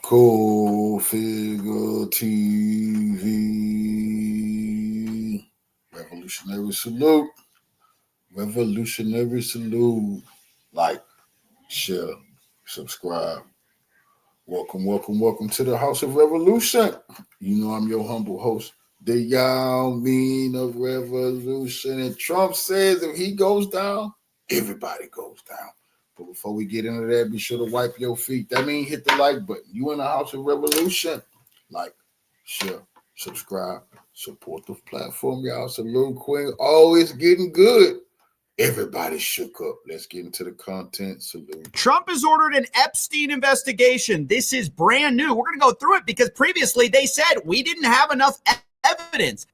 Cool Figure TV. Revolutionary salute. Revolutionary salute. Like, share, subscribe. Welcome to the House of Revolution. You know I'm your humble host, the Yao Mean of Revolution. And Trump says if he goes down, everybody goes down. But before we get into that, be sure to wipe your feet. That means hit the like button. You in the House of Revolution. Like, share, subscribe, support the platform, y'all. Salute Queen. Always getting good. Everybody shook up. Let's get into the content. Salute. Trump has ordered an Epstein investigation. This is brand new. We're going to go through it because previously they said we didn't have enough evidence.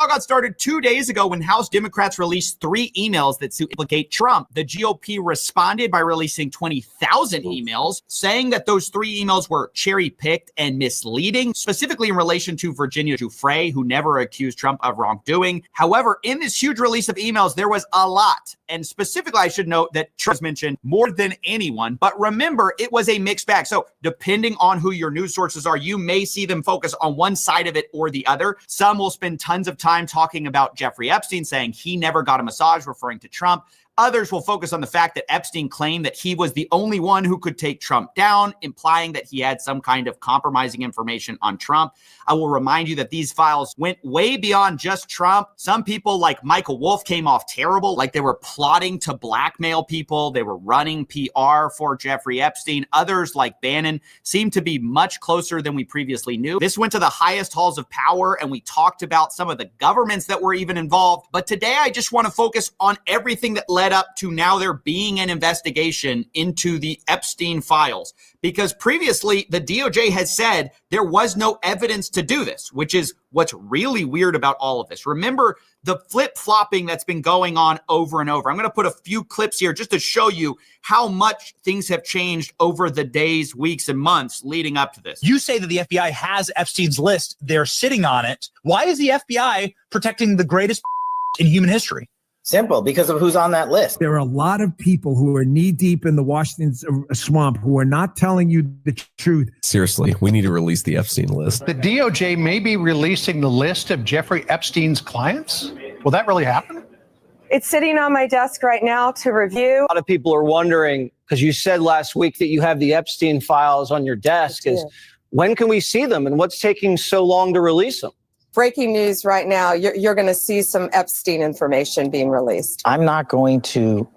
All got started 2 days ago when House Democrats released 3 emails that implicate Trump. The GOP responded by releasing 20,000 emails, saying that those 3 emails were cherry-picked and misleading, specifically in relation to Virginia Giuffre, who never accused Trump of wrongdoing. However, in this huge release of emails, there was a lot. And specifically, I should note that Trump was mentioned more than anyone. But remember, it was a mixed bag. So depending on who your news sources are, you may see them focus on one side of it or the other. Some will spend tons of time talking about Jeffrey Epstein, saying he never got a massage, referring to Trump. Others will focus on the fact that Epstein claimed that he was the only one who could take Trump down, implying that he had some kind of compromising information on Trump. I will remind you that these files went way beyond just Trump. Some people like Michael Wolff came off terrible, like they were plotting to blackmail people. They were running PR for Jeffrey Epstein. Others like Bannon seemed to be much closer than we previously knew. This went to the highest halls of power, and we talked about some of the governments that were even involved. But today I just want to focus on everything that led up to now there being an investigation into the Epstein files, because previously the DOJ has said there was no evidence to do this, which is what's really weird about all of this. Remember the flip-flopping that's been going on over and over. I'm going to put a few clips here just to show you how much things have changed over the days, weeks, and months leading up to this. You say that the FBI has Epstein's list. They're sitting on it. Why is the FBI protecting the greatest in human history? Simple, because of who's on that list. There are a lot of people who are knee deep in the Washington swamp who are not telling you the truth. Seriously, we need to release the Epstein list. The DOJ may be releasing the list of Jeffrey Epstein's clients. Will that really happen? It's sitting on my desk right now to review. A lot of people are wondering, because you said last week that you have the Epstein files on your desk, is when can we see them and what's taking so long to release them? Breaking news right now, you're going to see some Epstein information being released. I'm not going to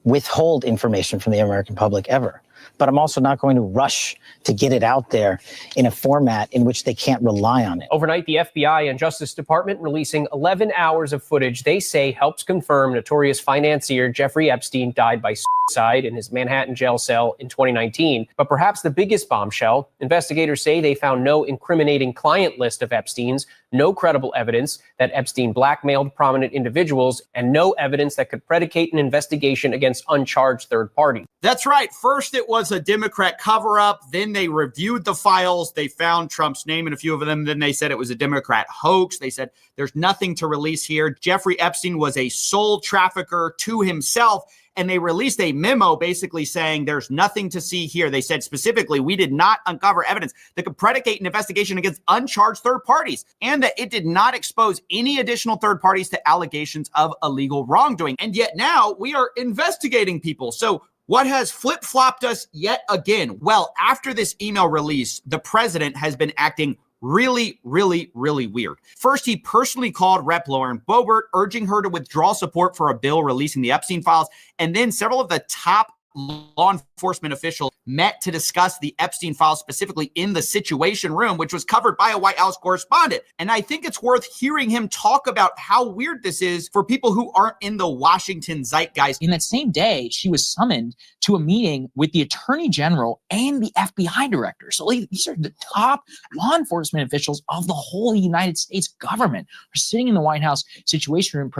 withhold information from the American public ever, but I'm also not going to rush to get it out there in a format in which they can't rely on it. Overnight, the FBI and Justice Department releasing 11 hours of footage they say helps confirm notorious financier Jeffrey Epstein died by suicide in his Manhattan jail cell in 2019. But perhaps the biggest bombshell, investigators say they found no incriminating client list of Epstein's, no credible evidence that Epstein blackmailed prominent individuals, and no evidence that could predicate an investigation against uncharged third parties. That's right. First, it was a Democrat cover-up. Then they reviewed the files. They found Trump's name in a few of them. Then they said it was a Democrat hoax. They said there's nothing to release here. Jeffrey Epstein was a soul trafficker to himself. And they released a memo basically saying there's nothing to see here. They said specifically, we did not uncover evidence that could predicate an investigation against uncharged third parties, and that it did not expose any additional third parties to allegations of illegal wrongdoing. And yet now we are investigating people. So what has flip-flopped us yet again? Well, after this email release, the president has been acting really weird. First, he personally called Rep. Lauren Boebert, urging her to withdraw support for a bill releasing the Epstein files. And then several of the top law enforcement officials met to discuss the Epstein files, specifically in the Situation Room, which was covered by a White House correspondent. And I think it's worth hearing him talk about how weird this is for people who aren't in the Washington zeitgeist. In that same day, she was summoned to a meeting with the Attorney General and the FBI director. So these are the top law enforcement officials of the whole United States government are sitting in the White House Situation Room,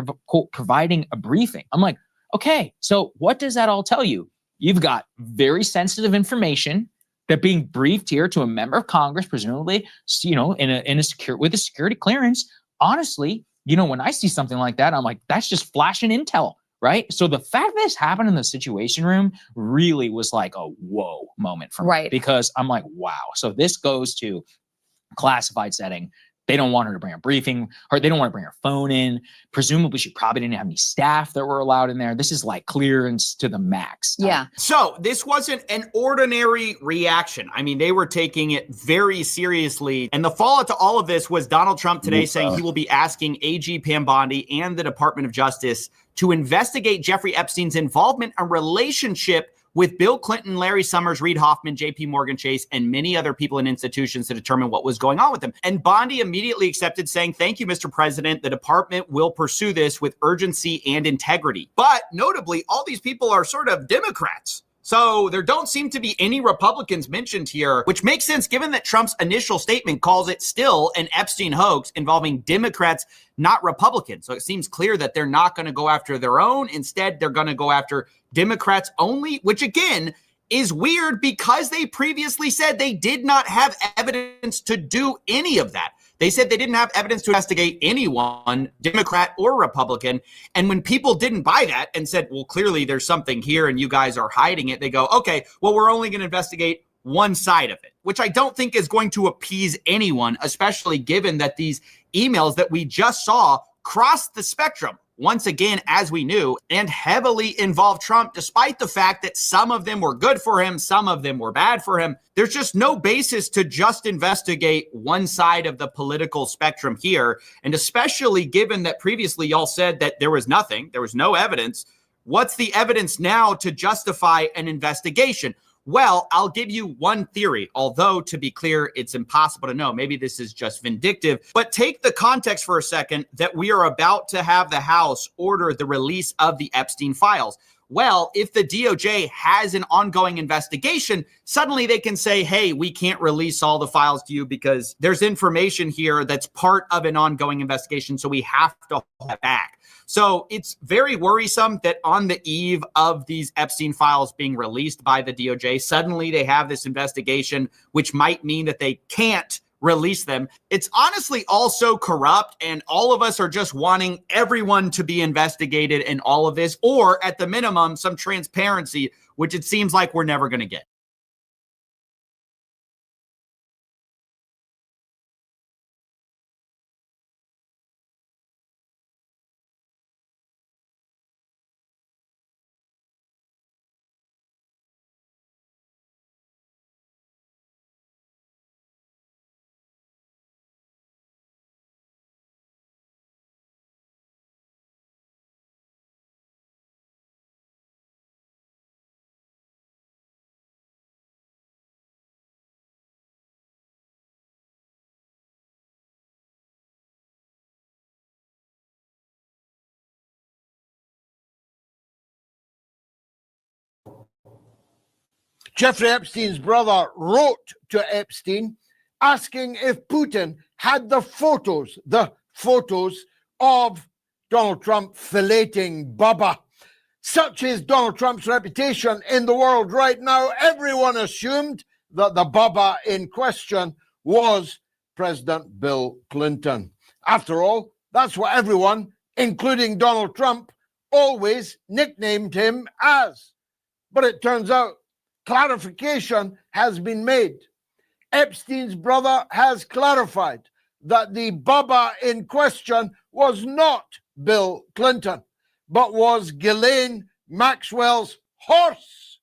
providing a briefing. I'm like, okay, so what does that all tell you? You've got very sensitive information that being briefed here to a member of Congress, presumably, with a security clearance. Honestly, when I see something like that, I'm like, that's just flashing intel. right? So the fact that this happened in the Situation Room really was like a whoa moment for me. Right. Because I'm like, wow. So this goes to classified setting. They don't want her to bring a briefing, or they don't want to bring her phone in. Presumably, she probably didn't have any staff that were allowed in there. This is like clearance to the max. Yeah. So this wasn't an ordinary reaction. I mean, they were taking it very seriously. And the fallout to all of this was Donald Trump today saying he will be asking AG Pam Bondi and the Department of Justice to investigate Jeffrey Epstein's involvement and relationship with Bill Clinton, Larry Summers, Reid Hoffman, JP Morgan Chase, and many other people and institutions to determine what was going on with them. And Bondi immediately accepted, saying, "Thank you, Mr. President. The department will pursue this with urgency and integrity." But notably, all these people are sort of Democrats. So there don't seem to be any Republicans mentioned here, which makes sense given that Trump's initial statement calls it still an Epstein hoax involving Democrats, not Republicans. So it seems clear that they're not going to go after their own. Instead, they're going to go after Democrats only, which again is weird because they previously said they did not have evidence to do any of that. They said they didn't have evidence to investigate anyone, Democrat or Republican. And when people didn't buy that and said, well, clearly there's something here and you guys are hiding it, they go, okay, well, we're only going to investigate one side of it, which I don't think is going to appease anyone, especially given that these emails that we just saw crossed the spectrum, once again, as we knew, and heavily involved Trump, despite the fact that some of them were good for him, some of them were bad for him. There's just no basis to just investigate one side of the political spectrum here. And especially given that previously y'all said that there was nothing, there was no evidence. What's the evidence now to justify an investigation? Well, I'll give you one theory, although to be clear, it's impossible to know. Maybe this is just vindictive, but take the context for a second that we are about to have the House order the release of the Epstein files. Well, if the DOJ has an ongoing investigation, suddenly they can say, hey, we can't release all the files to you because there's information here that's part of an ongoing investigation, so we have to hold it back. So it's very worrisome that on the eve of these Epstein files being released by the DOJ, suddenly they have this investigation, which might mean that they can't release them. It's honestly also corrupt, and all of us are just wanting everyone to be investigated in all of this, or at the minimum, some transparency, which it seems like we're never going to get. Jeffrey Epstein's brother wrote to Epstein asking if Putin had the photos of Donald Trump filleting Bubba. Such is Donald Trump's reputation in the world right now. Everyone assumed that the Bubba in question was President Bill Clinton. After all, that's what everyone, including Donald Trump, always nicknamed him as. But it turns out clarification has been made. Epstein's brother has clarified that the Bubba in question was not Bill Clinton, but was Ghislaine Maxwell's horse.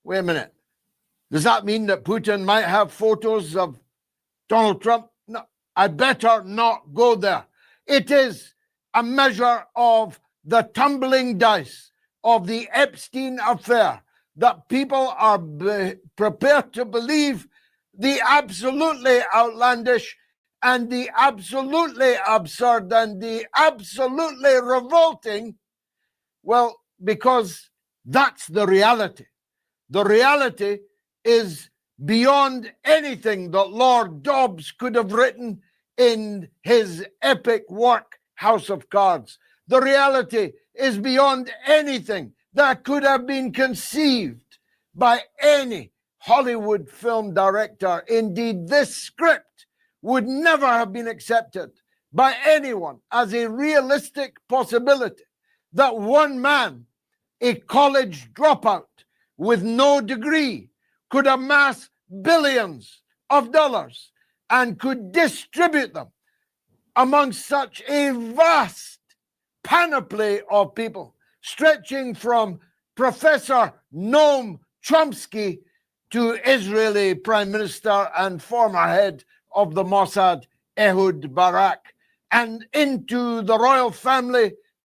Wait a minute. Does that mean that Putin might have photos of Donald Trump? No, I better not go there. It is a measure of the tumbling dice of the Epstein affair that people are prepared to believe the absolutely outlandish and the absolutely absurd and the absolutely revolting, well, because that's the reality. The reality is beyond anything that Lord Dobbs could have written in his epic work, House of Cards. The reality is beyond anything that could have been conceived by any Hollywood film director. Indeed, this script would never have been accepted by anyone as a realistic possibility. that one man, a college dropout with no degree, could amass billions of dollars and could distribute them among such a vast panoply of people, stretching from Professor Noam Chomsky to Israeli Prime Minister and former head of the Mossad, Ehud Barak, and into the royal family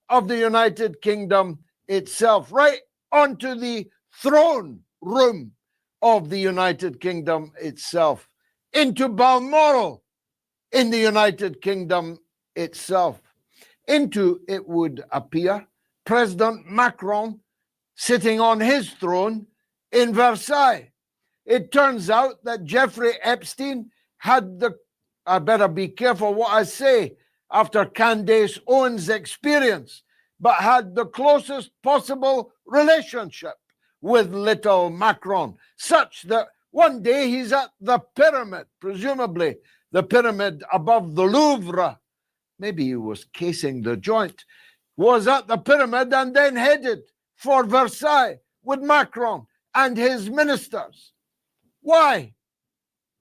of the United Kingdom itself, right onto the throne room of the United Kingdom itself, into Balmoral in the United Kingdom itself, into, it would appear, President Macron sitting on his throne in Versailles. It turns out that Jeffrey Epstein had the, I better be careful what I say after Candace Owens' experience, but had the closest possible relationship with little Macron, such that one day he's at the pyramid, presumably the pyramid above the Louvre. Maybe he was casing the joint, was at the pyramid and then headed for Versailles with Macron and his ministers. Why?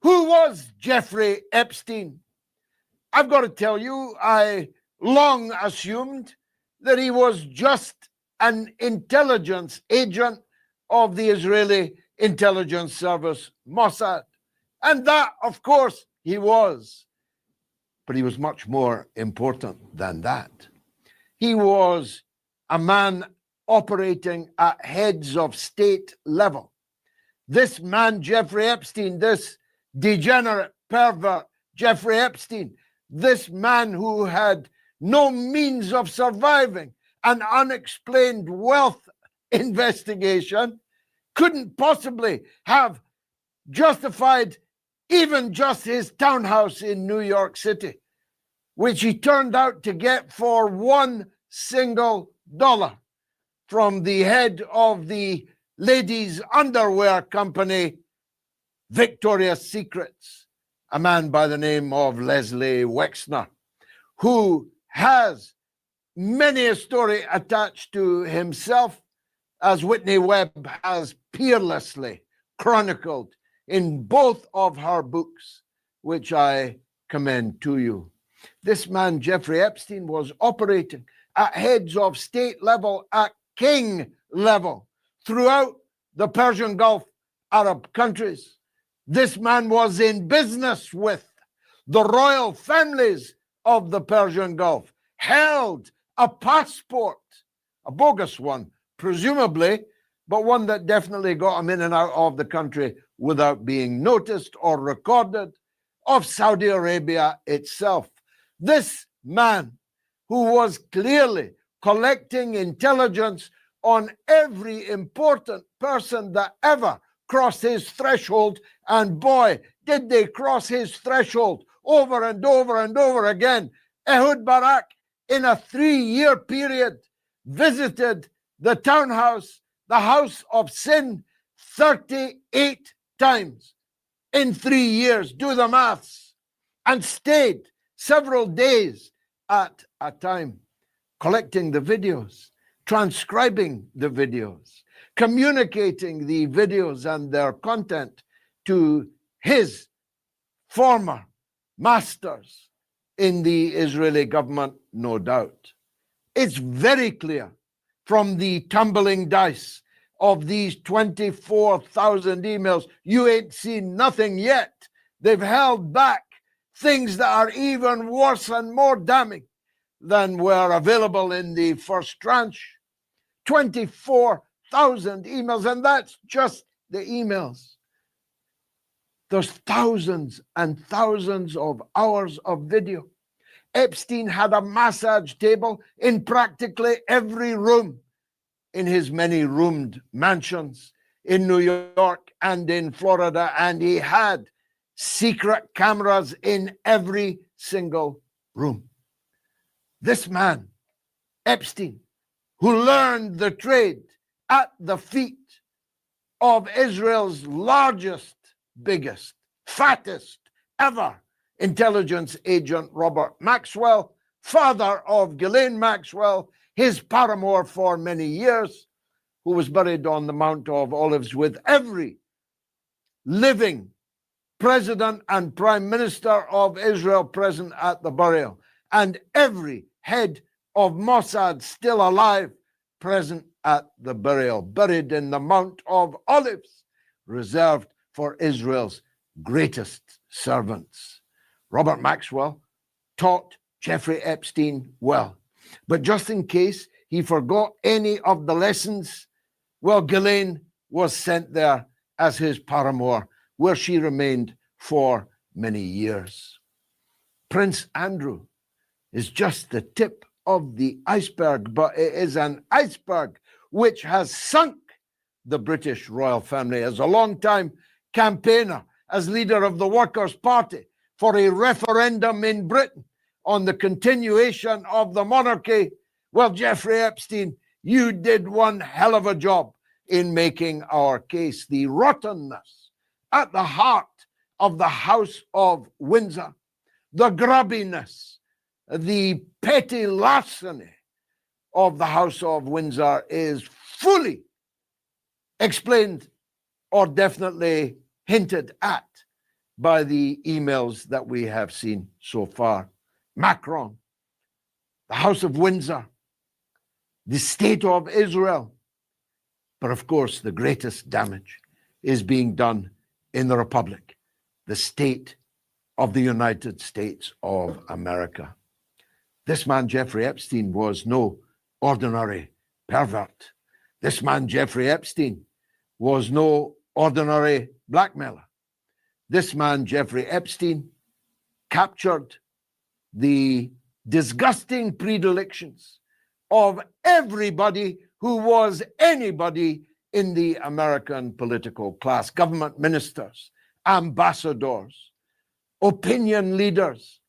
Who was Jeffrey Epstein? I've got to tell you, I long assumed that he was just an intelligence agent of the Israeli intelligence service, Mossad. And that, of course, he was. But he was much more important than that. He was a man operating at heads of state level. This man, Jeffrey Epstein, this degenerate pervert, Jeffrey Epstein, this man who had no means of surviving an unexplained wealth investigation, couldn't possibly have justified even just his townhouse in New York City, which he turned out to get for $1 single from the head of the ladies' underwear company, Victoria's Secrets, a man by the name of Leslie Wexner, who has many a story attached to himself, as Whitney Webb has peerlessly chronicled in both of her books, which I commend to you. This man, Jeffrey Epstein, was operating at heads of state level, at king level, throughout the Persian Gulf Arab countries. This man was in business with the royal families of the Persian Gulf, held a passport, a bogus one, presumably, but one that definitely got him in and out of the country without being noticed or recorded, of Saudi Arabia itself. This man, who was clearly collecting intelligence on every important person that ever crossed his threshold, and boy, did they cross his threshold over and over and over again. Ehud Barak, in a 3-year period, visited the townhouse, the house of sin, 38 times in 3 years. Do the maths. And stayed several days at a time, collecting the videos, transcribing the videos, communicating the videos and their content to his former masters in the Israeli government, no doubt. It's very clear from the tumbling dice of these 24,000 emails. You ain't seen nothing yet. They've held back things that are even worse and more damning than were available in the first tranche. 24,000 emails, and that's just the emails. There's thousands and thousands of hours of video. Epstein had a massage table in practically every room in his many-roomed mansions in New York and in Florida, and he had secret cameras in every single room. This man, Epstein, who learned the trade at the feet of Israel's largest, biggest, fattest ever intelligence agent, Robert Maxwell, father of Ghislaine Maxwell, his paramour for many years, who was buried on the Mount of Olives with every living president and prime minister of Israel present at the burial, and every head of Mossad still alive present at the burial, buried in the Mount of Olives, reserved for Israel's greatest servants. Robert Maxwell taught Jeffrey Epstein well, but just in case he forgot any of the lessons, well, Ghislaine was sent there as his paramour, where she remained for many years. Prince Andrew is just the tip of the iceberg, but it is an iceberg which has sunk the British royal family. As a long-time campaigner, as leader of the Workers' Party for a referendum in Britain on the continuation of the monarchy, well, Jeffrey Epstein, you did one hell of a job in making our case. The rottenness at the heart of the House of Windsor, the grubbiness, the petty larceny of the House of Windsor is fully explained or definitely hinted at by the emails that we have seen so far. Macron, the House of Windsor, the State of Israel. But of course, the greatest damage is being done in the Republic, the state of the United States of America. This man, Jeffrey Epstein, was no ordinary pervert. This man, Jeffrey Epstein, was no ordinary blackmailer. This man, Jeffrey Epstein, captured the disgusting predilections of everybody who was anybody in the American political class: government ministers, ambassadors, opinion leaders,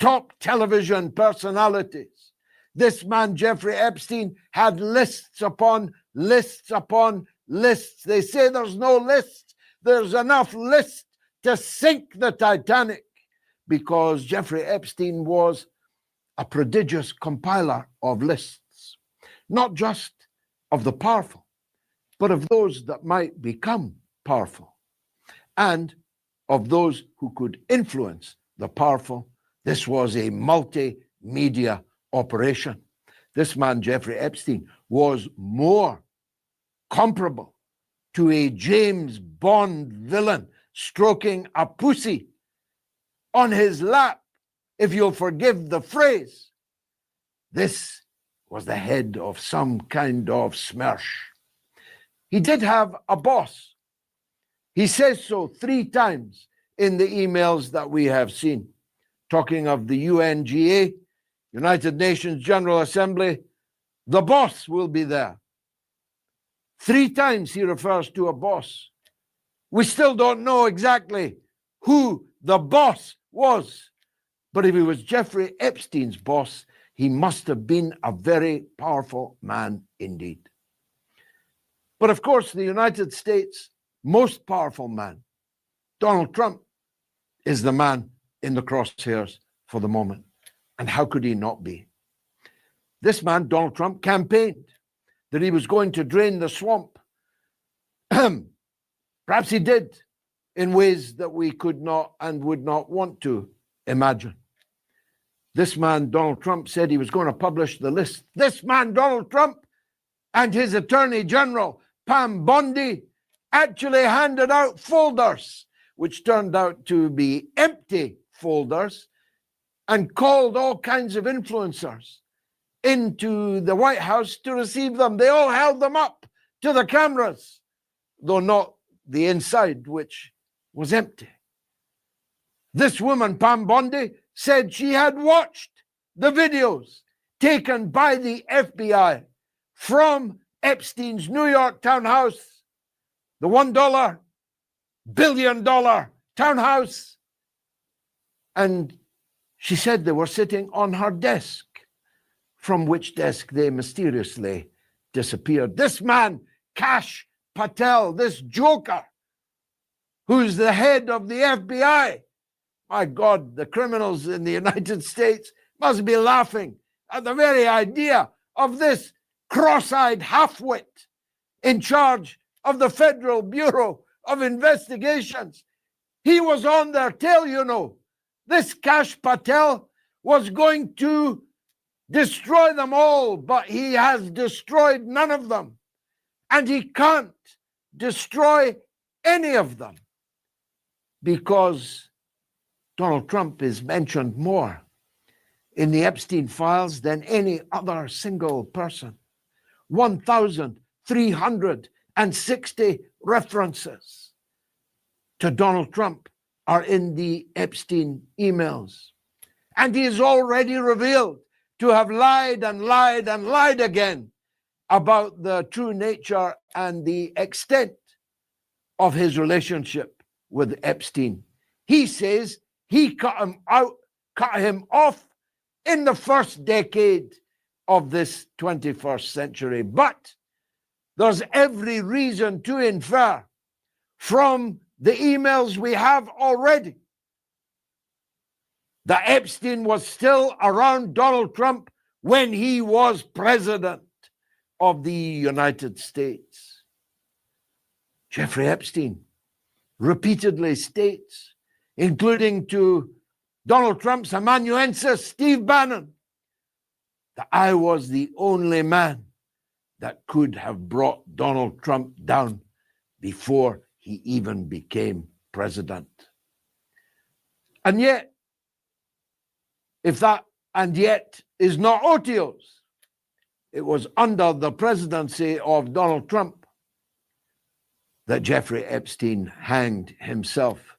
top television personalities. This man, Jeffrey Epstein, had lists upon lists upon lists. They say there's no list. There's enough lists to sink the Titanic, because Jeffrey Epstein was a prodigious compiler of lists, not just of the powerful, but of those that might become powerful, and of those who could influence the powerful. This was a multimedia operation. This man, Jeffrey Epstein, was more comparable to a James Bond villain stroking a pussy on his lap, if you'll forgive the phrase. This was the head of some kind of smersh. He did have a boss. He says so 3 times in the emails that we have seen, talking of the UNGA, United Nations General Assembly. The boss will be there. 3 times he refers to a boss. We still don't know exactly who the boss was, but if he was Jeffrey Epstein's boss, he must have been a very powerful man indeed. But of course, the United States' most powerful man, Donald Trump, is the man in the crosshairs for the moment. And how could he not be? This man, Donald Trump, campaigned that he was going to drain the swamp. Perhaps he did in ways that we could not and would not want to imagine. This man, Donald Trump, said he was going to publish the list. This man, Donald Trump, and his Attorney General, Pam Bondi, actually handed out folders, which turned out to be empty folders, and called all kinds of influencers into the White House to receive them. They all held them up to the cameras, though not the inside, which was empty. This woman, Pam Bondi, said she had watched the videos taken by the FBI from Epstein's New York townhouse, the $1 billion townhouse. And she said they were sitting on her desk, from which desk they mysteriously disappeared. This man, Kash Patel, this joker, who's the head of the FBI. My God, the criminals in the United States must be laughing at the very idea of this cross-eyed halfwit in charge of the Federal Bureau of Investigations. He was on their tail, you know. This Kash Patel was going to destroy them all, but he has destroyed none of them. And he can't destroy any of them because Donald Trump is mentioned more in the Epstein files than any other single person. 1,360 references to Donald Trump are in the Epstein emails. And he is already revealed to have lied and lied and lied again about the true nature and the extent of his relationship with Epstein. He says he cut him off in the first decade of this 21st century. But there's every reason to infer from the emails we have already that Epstein was still around Donald Trump when he was president of the United States. Jeffrey Epstein repeatedly states, including to Donald Trump's amanuensis, Steve Bannon, that I was the only man that could have brought Donald Trump down before he even became president. And yet, if that and yet is not Otios, it was under the presidency of Donald Trump that Jeffrey Epstein hanged himself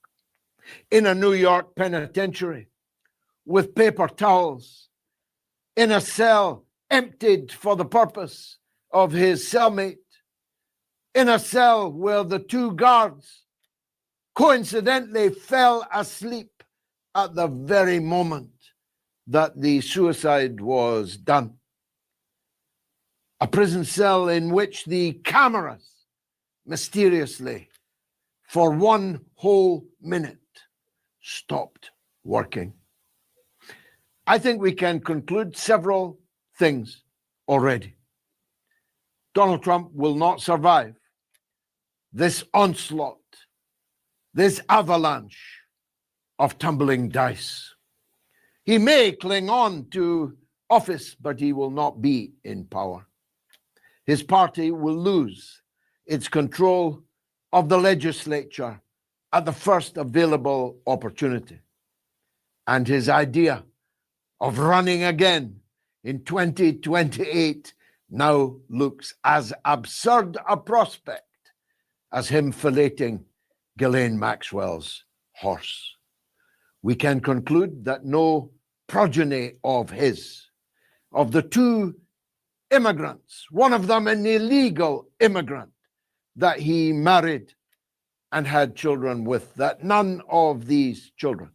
in a New York penitentiary with paper towels in a cell emptied for the purpose of his cellmate, in a cell where the two guards coincidentally fell asleep at the very moment that the suicide was done. A prison cell in which the cameras mysteriously, for 1 whole minute, stopped working. I think we can conclude several things already. Donald Trump will not survive this onslaught, this avalanche of tumbling dice. He may cling on to office, but he will not be in power. His party will lose its control of the legislature at the first available opportunity. And his idea of running again in 2028 now looks as absurd a prospect as him filleting Ghislaine Maxwell's horse. We can conclude that no progeny of his, of the two immigrants, one of them an illegal immigrant that he married and had children with, that none of these children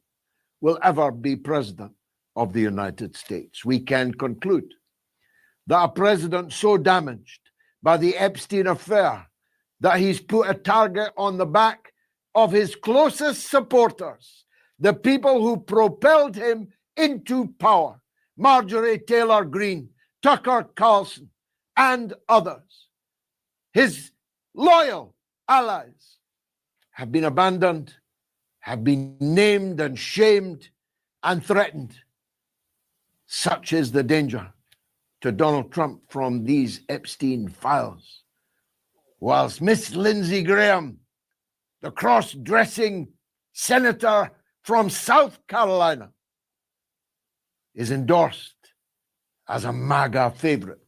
will ever be president of the United States. We can conclude that a president so damaged by the Epstein affair that he's put a target on the back of his closest supporters, the people who propelled him into power, Marjorie Taylor Greene, Tucker Carlson, and others. His loyal allies have been abandoned, have been named and shamed and threatened. Such is the danger to Donald Trump from these Epstein files. Whilst Miss Lindsey Graham, the cross-dressing senator from South Carolina, is endorsed as a MAGA favorite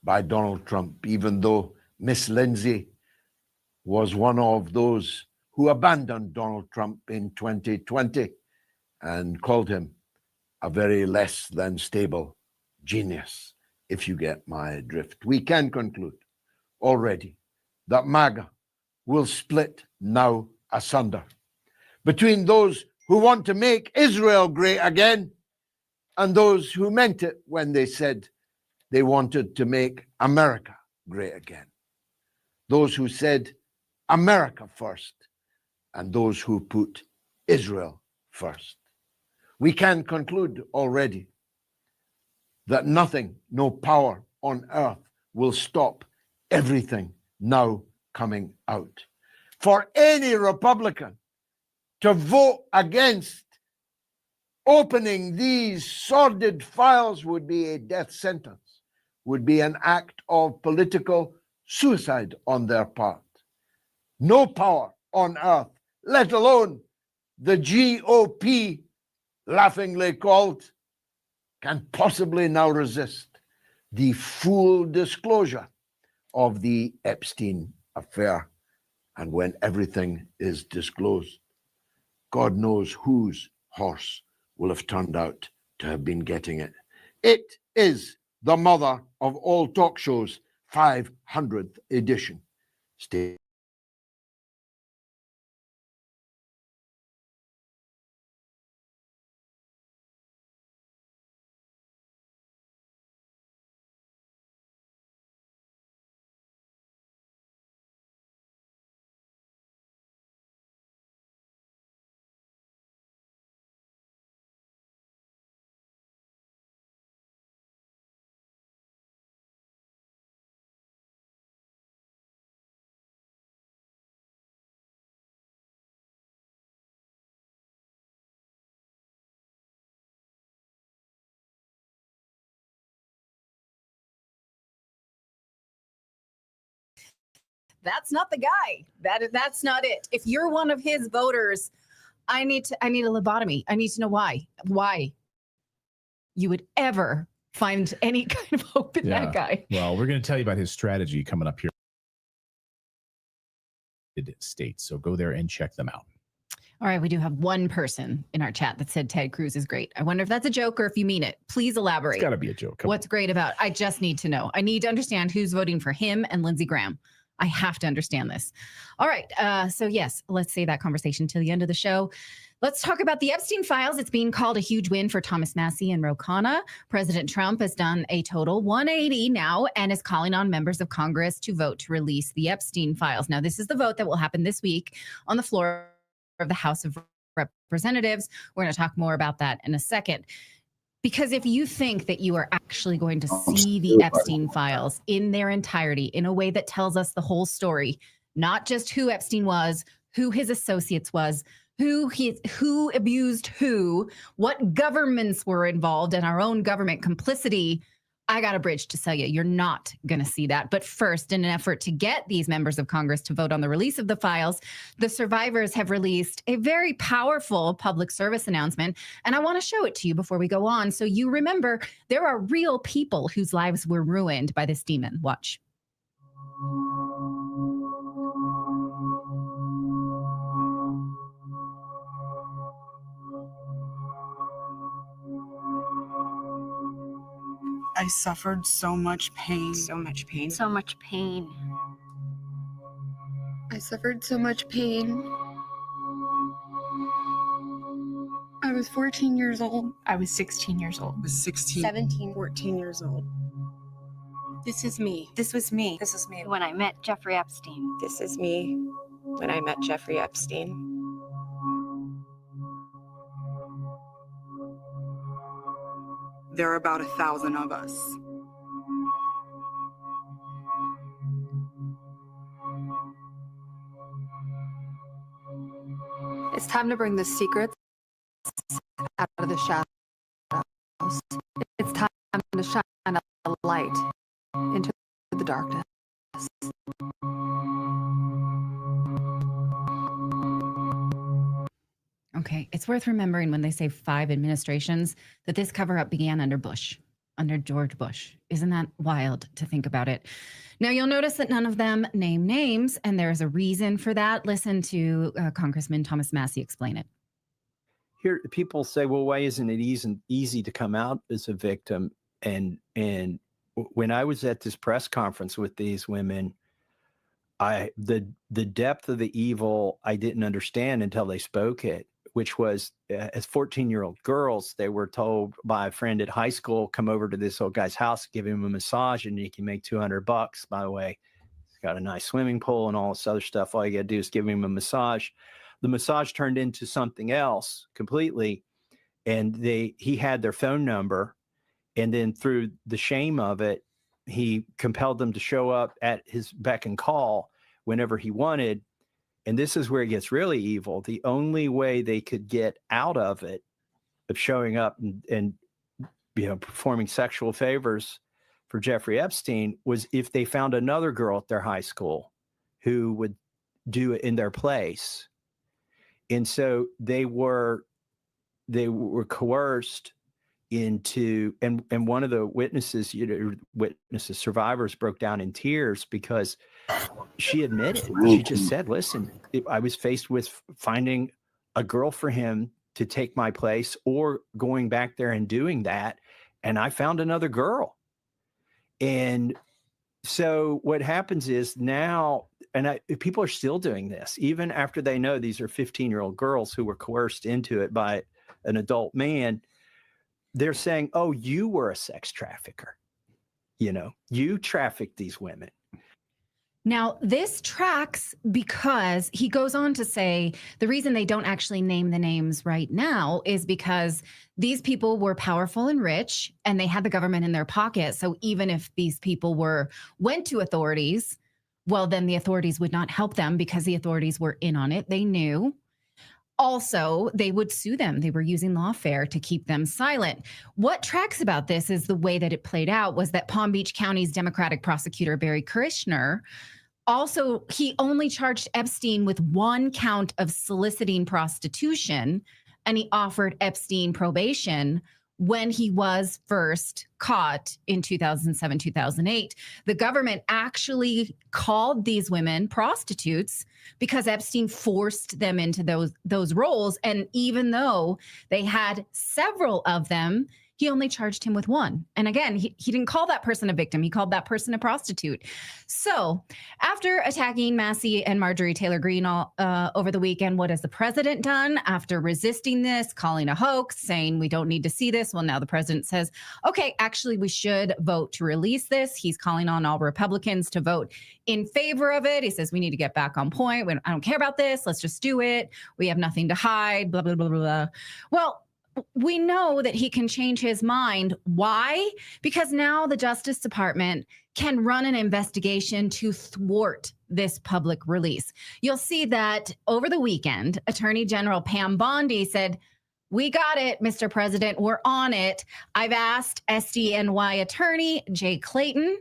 by Donald Trump, even though Miss Lindsey was one of those who abandoned Donald Trump in 2020 and called him a very less than stable genius, if you get my drift. We can conclude already that MAGA will split now asunder between those who want to make Israel great again and those who meant it when they said they wanted to make America great again. Those who said America first and those who put Israel first. We can conclude already that nothing, no power on earth will stop everything now coming out. For any Republican to vote against opening these sordid files would be a death sentence, would be an act of political suicide on their part. No power on earth, let alone the GOP, laughingly called, can possibly now resist the full disclosure of the Epstein affair. And when everything is disclosed, God knows whose horse will have turned out to have been getting it. It is the mother of all talk shows, 500th edition. Stay. That's not the guy. That's not it. If you're one of his voters, I need a lobotomy. I need to know why you would ever find any kind of hope in that guy. Well, we're going to tell you about his strategy coming up here. States. So go there and check them out. All right, we do have one person in our chat that said Ted Cruz is great. I wonder if that's a joke or if you mean it. Please elaborate. It's got to be a joke. What's great about? I just need to know. I need to understand who's voting for him and Lindsey Graham. I have to understand this. All right. So yes, let's save that conversation till the end of the show. Let's talk about the Epstein files. It's being called a huge win for Thomas Massie and Ro Khanna. President Trump has done a total 180 now and is calling on members of Congress to vote to release the Epstein files. Now, this is the vote that will happen this week on the floor of the House of Representatives. We're going to talk more about that in a second. Because if you think that you are actually going to see the Epstein files in their entirety in a way that tells us the whole story, not just who Epstein was, who his associates was, who abused who, what governments were involved, and our own government complicity, I got a bridge to sell you. You're not going to see that. But first, in an effort to get these members of Congress to vote on the release of the files, the survivors have released a very powerful public service announcement. And I want to show it to you before we go on. So you remember there are real people whose lives were ruined by this demon. Watch. I suffered so much pain. So much pain. So much pain. I suffered so much pain. I was 14 years old. I was 16 years old. I was 16. 17. 14 years old. This is me. This was me. This is me. When I met Jeffrey Epstein. This is me when I met Jeffrey Epstein. There are about 1,000 of us. It's time to bring the secrets out of the shadows. It's time to shine a light into the darkness. Okay, it's worth remembering when they say 5 administrations that this cover-up began under Bush, under George Bush. Isn't that wild to think about it? Now, you'll notice that none of them name names, and there's a reason for that. Listen to Congressman Thomas Massie explain it. Here, people say, well, why isn't it easy to come out as a victim? And when I was at this press conference with these women, the depth of the evil I didn't understand until they spoke it, which was as 14-year-old girls, they were told by a friend at high school, come over to this old guy's house, give him a massage, and you can make $200. By the way, he's got a nice swimming pool and all this other stuff. All you got to do is give him a massage. The massage turned into something else completely. And he had their phone number, And then through the shame of it, he compelled them to show up at his beck and call whenever he wanted. And this is where it gets really evil. The only way they could get out of it, of showing up and performing sexual favors for Jeffrey Epstein, was if they found another girl at their high school who would do it in their place. And so they were coerced into, and one of the witnesses, survivors, broke down in tears because she admitted, she just said, listen, I was faced with finding a girl for him to take my place or going back there and doing that, and I found another girl. And so what happens is now, people are still doing this, even after they know these are 15-year-old girls who were coerced into it by an adult man. They're saying, oh, you were a sex trafficker. You trafficked these women. Now, this tracks because he goes on to say the reason they don't actually name the names right now is because these people were powerful and rich and they had the government in their pocket. So even if these people went to authorities, well, then the authorities would not help them because the authorities were in on it. They knew. Also, they would sue them. They were using lawfare to keep them silent. What tracks about this is the way that it played out was that Palm Beach County's Democratic prosecutor, Barry Kirshner, he only charged Epstein with one count of soliciting prostitution, and he offered Epstein probation when he was first caught in 2007, 2008. The government actually called these women prostitutes because Epstein forced them into those roles. And even though they had several of them, he only charged him with one. And again, he didn't call that person a victim. He called that person a prostitute. So after attacking Massey and Marjorie Taylor Greene over the weekend, what has the president done after resisting this, calling a hoax, saying we don't need to see this? Well, now the president says, okay, actually, we should vote to release this. He's calling on all Republicans to vote in favor of it. He says we need to get back on point. I don't care about this. Let's just do it. We have nothing to hide, blah, blah, blah, blah, blah. Well, we know that he can change his mind. Why? Because now the Justice Department can run an investigation to thwart this public release. You'll see that over the weekend, Attorney General Pam Bondi said, we got it, Mr. President. We're on it. I've asked SDNY attorney Jay Clayton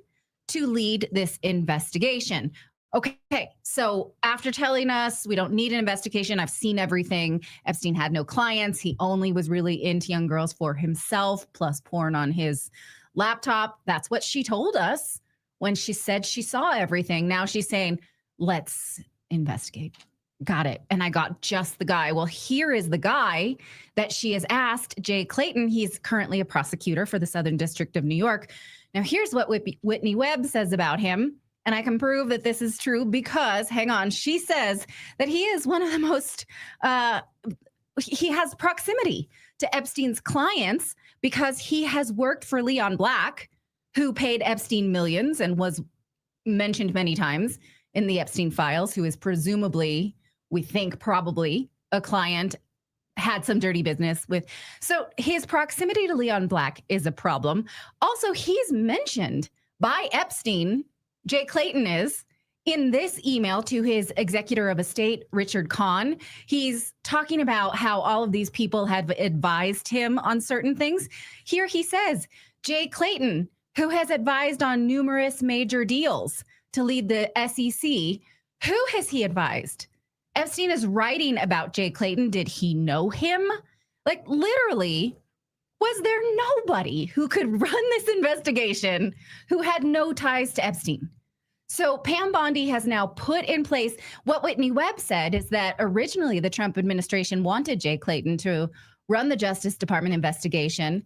to lead this investigation. Okay, so after telling us we don't need an investigation, I've seen everything. Epstein had no clients. He only was really into young girls for himself, plus porn on his laptop. That's what she told us when she said she saw everything. Now she's saying, let's investigate. Got it. And I got just the guy. Well, here is the guy that she has asked, Jay Clayton. He's currently a prosecutor for the Southern District of New York. Now, here's what Whitney Webb says about him. And I can prove that this is true because, hang on, she says that he is one of the most, he has proximity to Epstein's clients because he has worked for Leon Black, who paid Epstein millions and was mentioned many times in the Epstein files, who is presumably, we think probably, a client, had some dirty business with. So his proximity to Leon Black is a problem. Also, he's mentioned by Epstein, Jay Clayton is, in this email to his executor of estate, Richard Kahn. He's talking about how all of these people had advised him on certain things. Here he says, Jay Clayton, who has advised on numerous major deals to lead the SEC, who has he advised? Epstein is writing about Jay Clayton. Did he know him? Like, literally, was there nobody who could run this investigation who had no ties to Epstein? So Pam Bondi has now put in place what Whitney Webb said is that originally the Trump administration wanted Jay Clayton to run the Justice Department investigation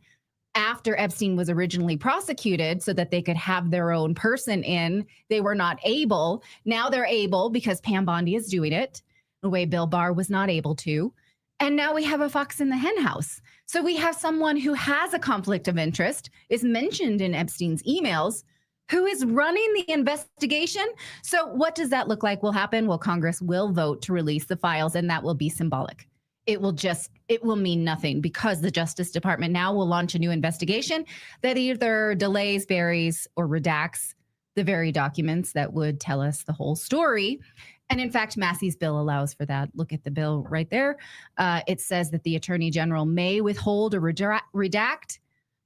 after Epstein was originally prosecuted so that they could have their own person in. They were not able. Now they're able because Pam Bondi is doing it the way Bill Barr was not able to. And now we have a fox in the hen house. So we have someone who has a conflict of interest, is mentioned in Epstein's emails, who is running the investigation. So what does that look like will happen? Well, Congress will vote to release the files, and that will be symbolic. it will mean nothing because the Justice Department now will launch a new investigation that either delays, buries, or redacts the very documents that would tell us the whole story. And in fact, Massey's bill allows for that. Look at the bill right there. It says that the Attorney General may withhold or redact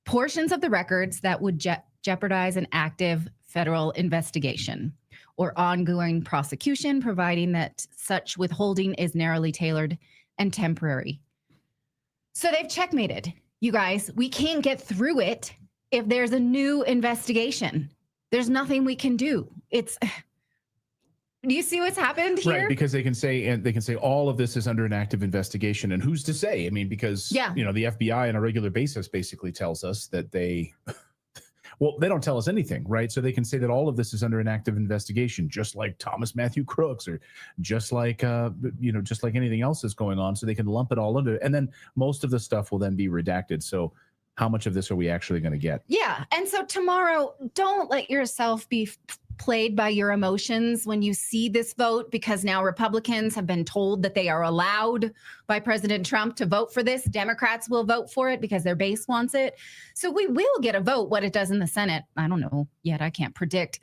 portions of the records that would jeopardize an active federal investigation or ongoing prosecution, providing that such withholding is narrowly tailored and temporary. So they've checkmated. You guys, we can't get through it if there's a new investigation. There's nothing we can do. Do you see what's happened here? Right, because they can say all of this is under an active investigation, and who's to say? I mean, because the FBI on a regular basis basically tells us that they don't tell us anything, right? So they can say that all of this is under an active investigation, just like Thomas Matthew Crooks, or just like just like anything else that's going on. So they can lump it all under, and then most of the stuff will then be redacted. So how much of this are we actually going to get? Yeah, and so tomorrow, don't let yourself be played by your emotions when you see this vote, because now Republicans have been told that they are allowed by President Trump to vote for this. Democrats will vote for it because their base wants it. So we will get a vote. What it does in the Senate, I don't know yet. I can't predict.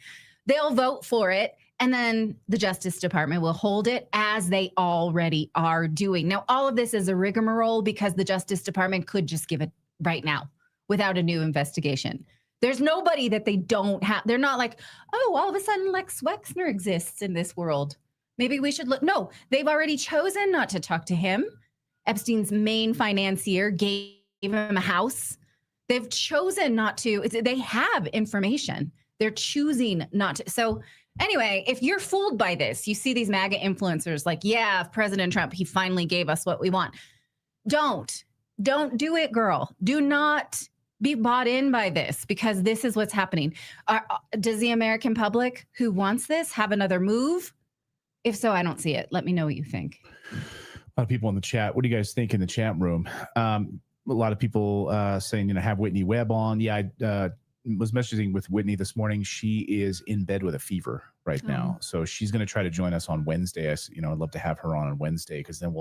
They'll vote for it, and then the Justice Department will hold it, as they already are doing. Now, all of this is a rigmarole because the Justice Department could just give it right now without a new investigation. There's nobody that they don't have. They're not like, oh, all of a sudden Lex Wexner exists in this world. Maybe we should look. No, they've already chosen not to talk to him. Epstein's main financier gave him a house. They've chosen not to. They have information. They're choosing not to. So anyway, if you're fooled by this, you see these MAGA influencers like, yeah, President Trump, he finally gave us what we want. Don't do it, girl. Do not be bought in by this, because this is what's happening. Does the American public who wants this have another move? If so, I don't see it. Let me know what you think. A lot of people in the chat. What do you guys think in the chat room? A lot of people saying, have Whitney Webb on. Yeah, I was messaging with Whitney this morning. She is in bed with a fever right now. So she's going to try to join us on Wednesday. I'd love to have her on Wednesday, because then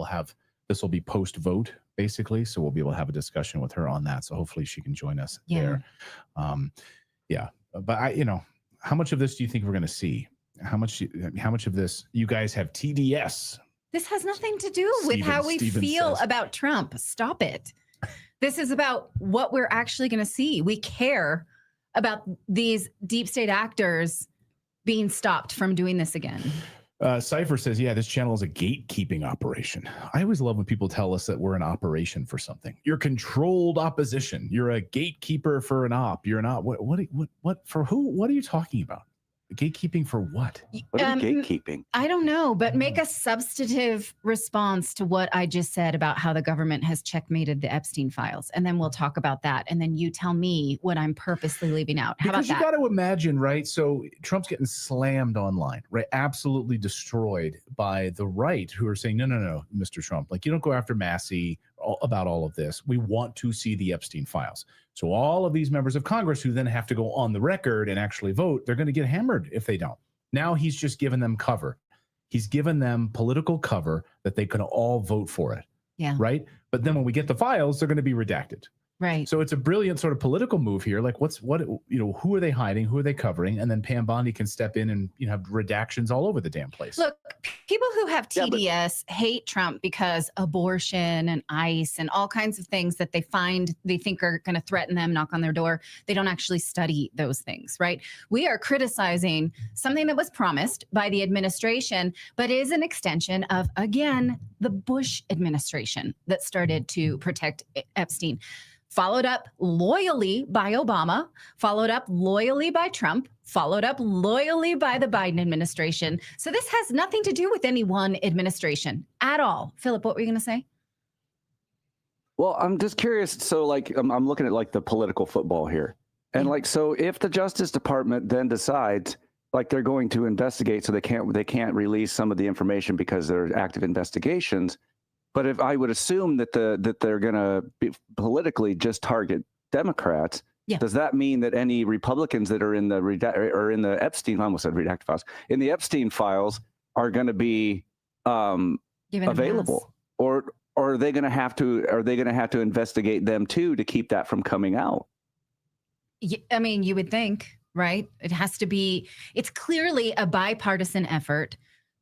this will be post-vote, basically. So we'll be able to have a discussion with her on that. So hopefully she can join us there. But how much of this do you think we're going to see? How much of this, you guys have TDS? This has nothing to do with how we feel about Trump. Stop it. This is about what we're actually going to see. We care about these deep state actors being stopped from doing this again. Cypher says, yeah, this channel is a gatekeeping operation. I always love when people tell us that we're an operation for something. You're controlled opposition. You're a gatekeeper for an op. You're not. What for who? What are you talking about? Gatekeeping for what? What are you gatekeeping? I don't know, but make a substantive response to what I just said about how the government has checkmated the Epstein files. And then we'll talk about that. And then you tell me what I'm purposely leaving out. How because about you that? got to imagine, right? So Trump's getting slammed online, right? Absolutely destroyed by the right, who are saying, no, Mr. Trump, like, you don't go after Massey about all of this. We want to see the Epstein files. So all of these members of Congress who then have to go on the record and actually vote, they're going to get hammered if they don't. Now he's just given them cover. He's given them political cover that they can all vote for it. Yeah. Right. But then when we get the files, they're going to be redacted. Right. So it's a brilliant sort of political move here. Like, who are they hiding? Who are they covering? And then Pam Bondi can step in and have redactions all over the damn place. Look, people who have TDS hate Trump because abortion and ICE and all kinds of things that they think are going to threaten them, knock on their door. They don't actually study those things, right? We are criticizing something that was promised by the administration, but is an extension of, again, the Bush administration that started to protect Epstein. Followed up loyally by Obama, followed up loyally by Trump, followed up loyally by the Biden administration. So this has nothing to do with any one administration at all. Philip, what were you going to say? Well, I'm just curious. So, I'm looking at the political football here, and so if the Justice Department then decides they're going to investigate, so they can't release some of the information because they're active investigations. But if I would assume that they're going to politically just target Democrats, does that mean that any Republicans that are in the Epstein, I almost said redacted files, in the Epstein files are going to be available? Or or are they going to have to investigate them too to keep that from coming out? I mean, you would think, right? It has to be, it's clearly a bipartisan effort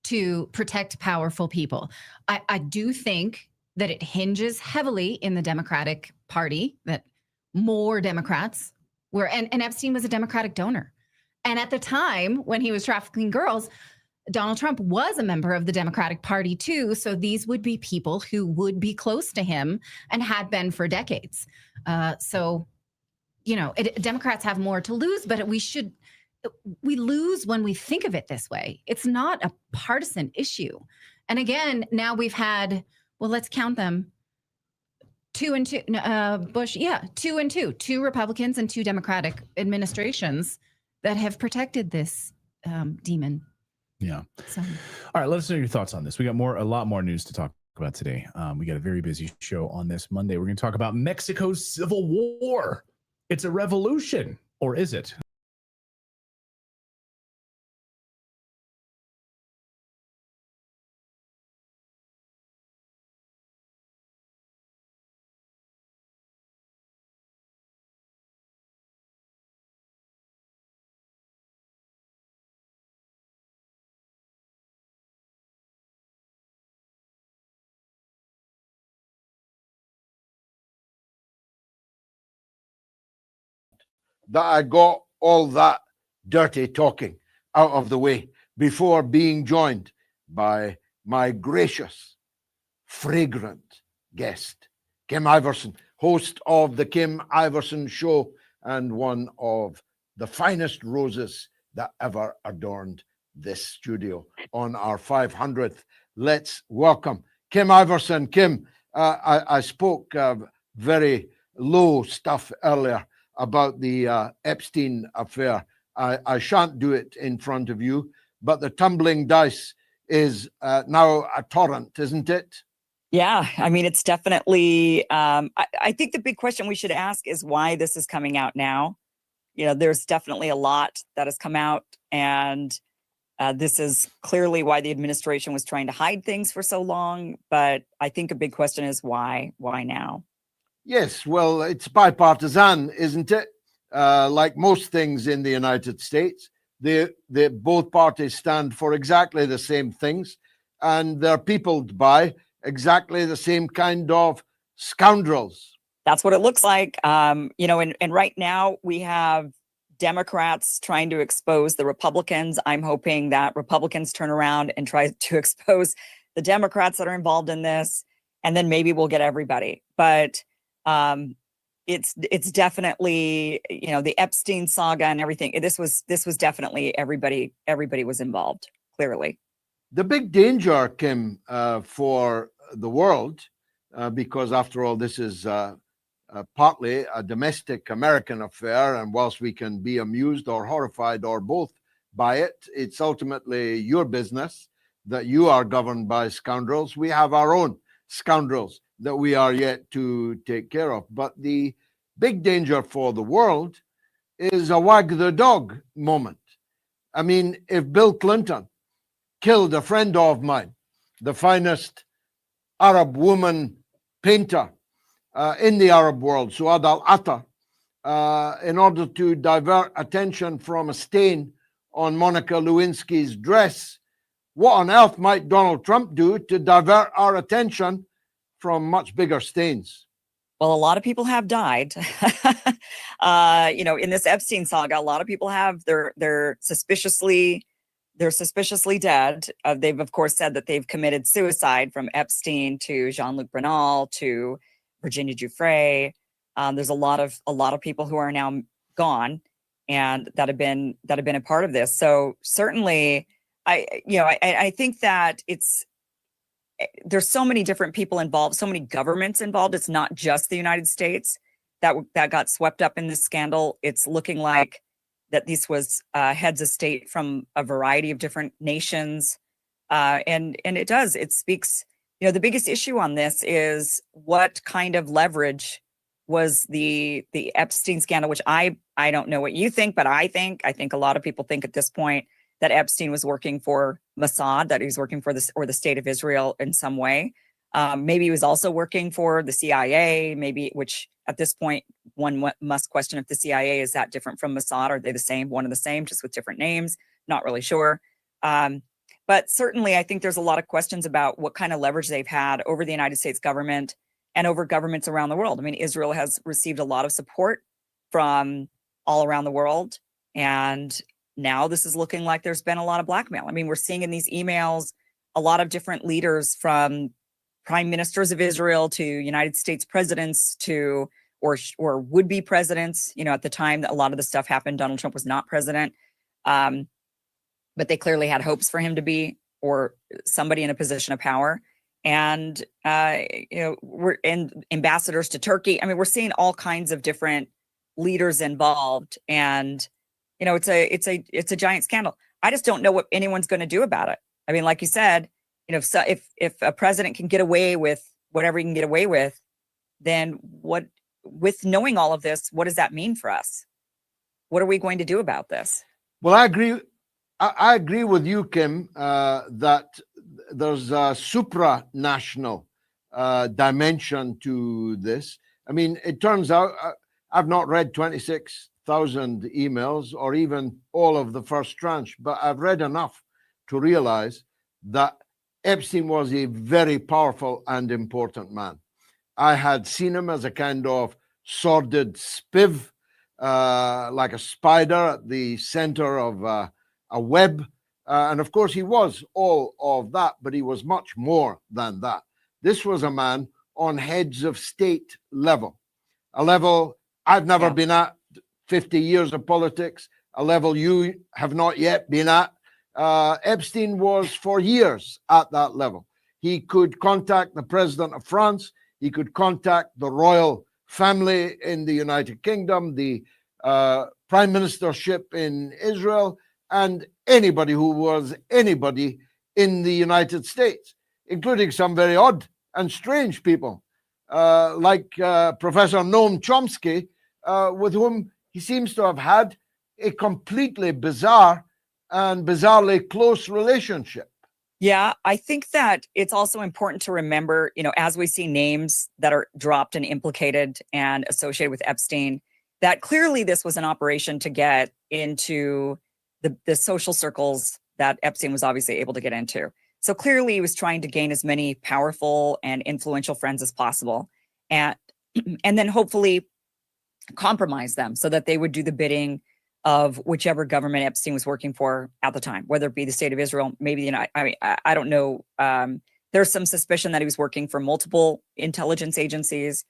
to protect powerful people. I do think that it hinges heavily in the Democratic Party, that more Democrats were, and Epstein was a Democratic donor. And at the time when he was trafficking girls, Donald Trump was a member of the Democratic Party too. So these would be people who would be close to him and had been for decades. So, you know, Democrats have more to lose, but we lose when we think of it this way. It's not a partisan issue. And again, now we've had, well, let's count them. 2 and 2, Bush, 2 and 2, 2 Republicans and 2 Democratic administrations that have protected this demon. Yeah. So. All right, let us know your thoughts on this. We got a lot more news to talk about today. We got a very busy show on this Monday. We're going to talk about Mexico's civil war. It's a revolution, or is it? That I got all that dirty talking out of the way before being joined by my gracious, fragrant guest, Kim Iverson, host of the Kim Iverson Show and one of the finest roses that ever adorned this studio on our 500th. Let's welcome Kim Iverson. Kim, I spoke very low stuff earlier about the Epstein affair. I shan't do it in front of you, but the tumbling dice is now a torrent, isn't it? Yeah, I mean, it's definitely, I think the big question we should ask is why this is coming out now. You know, there's definitely a lot that has come out, and this is clearly why the administration was trying to hide things for so long. But I think a big question is why? Why now? Yes, well, it's bipartisan, isn't it? Like most things in the United States, both parties stand for exactly the same things, and they're peopled by exactly the same kind of scoundrels. That's what it looks like. You know, and right now we have Democrats trying to expose the Republicans. I'm hoping that Republicans turn around and try to expose the Democrats that are involved in this, and then maybe we'll get everybody. But it's definitely, you know, the Epstein saga and everything. This was definitely everybody was involved, clearly. The big danger, Kim, for the world, because after all, this is partly a domestic American affair, and whilst we can be amused or horrified or both by it, it's ultimately your business that you are governed by scoundrels. We have our own scoundrels that we are yet to take care of. But the big danger for the world is a wag the dog moment. I mean, if Bill Clinton killed a friend of mine, the finest Arab woman painter in the Arab world, Suad al-Attar, in order to divert attention from a stain on Monica Lewinsky's dress, what on earth might Donald Trump do to divert our attention from much bigger stains? Well, a lot of people have died. You know, in this Epstein saga, a lot of people have. They're suspiciously dead. They've of course said that they've committed suicide, from Epstein to Jean-Luc Brunel to Virginia Giuffre. There's a lot of people who are now gone and that have been a part of this. So certainly, I think that there's so many different people involved, so many governments involved. It's not just the United States that got swept up in this scandal. It's looking like that this was heads of state from a variety of different nations, and it speaks. You know, the biggest issue on this is what kind of leverage was the Epstein scandal, which I don't know what you think, but I think a lot of people think at this point that Epstein was working for Mossad, that he was working for the state of Israel in some way. Maybe he was also working for the CIA, maybe, which at this point, one must question if the CIA is that different from Mossad. Are they the same, one and the same, just with different names? Not really sure. But certainly, I think there's a lot of questions about what kind of leverage they've had over the United States government and over governments around the world. I mean, Israel has received a lot of support from all around the world. And now this is looking like there's been a lot of blackmail. I mean, we're seeing in these emails a lot of different leaders, from prime ministers of Israel to United States presidents to or would-be presidents. You know, at the time that a lot of the stuff happened, Donald Trump was not president. But they clearly had hopes for him to be, or somebody in a position of power. And, we're in ambassadors to Turkey. I mean, we're seeing all kinds of different leaders involved, and, it's a giant scandal. I just don't know what anyone's going to do about it. I mean, like you said, if a president can get away with whatever he can get away with, then with knowing all of this, what does that mean for us? What are we going to do about this? Well, I agree with you, Kim, that there's a supranational dimension to this. I mean, it turns out I've not read 26,000 emails or even all of the first tranche, but I've read enough to realize that Epstein was a very powerful and important man. I had seen him as a kind of sordid spiv, like a spider at the center of a web. And of course, he was all of that, but he was much more than that. This was a man on heads of state level, a level I've never been at, 50 years of politics, a level you have not yet been at. Epstein was for years at that level. He could contact the president of France. He could contact the royal family in the United Kingdom, the prime ministership in Israel, and anybody who was anybody in the United States, including some very odd and strange people, like Professor Noam Chomsky, with whom he seems to have had a completely bizarre and bizarrely close relationship. Yeah, I think that it's also important to remember, as we see names that are dropped and implicated and associated with Epstein, that clearly this was an operation to get into the social circles that Epstein was obviously able to get into. So clearly he was trying to gain as many powerful and influential friends as possible, and then hopefully compromise them so that they would do the bidding of whichever government Epstein was working for at the time, whether it be the state of Israel, maybe, I don't know. There's some suspicion that he was working for multiple intelligence agencies,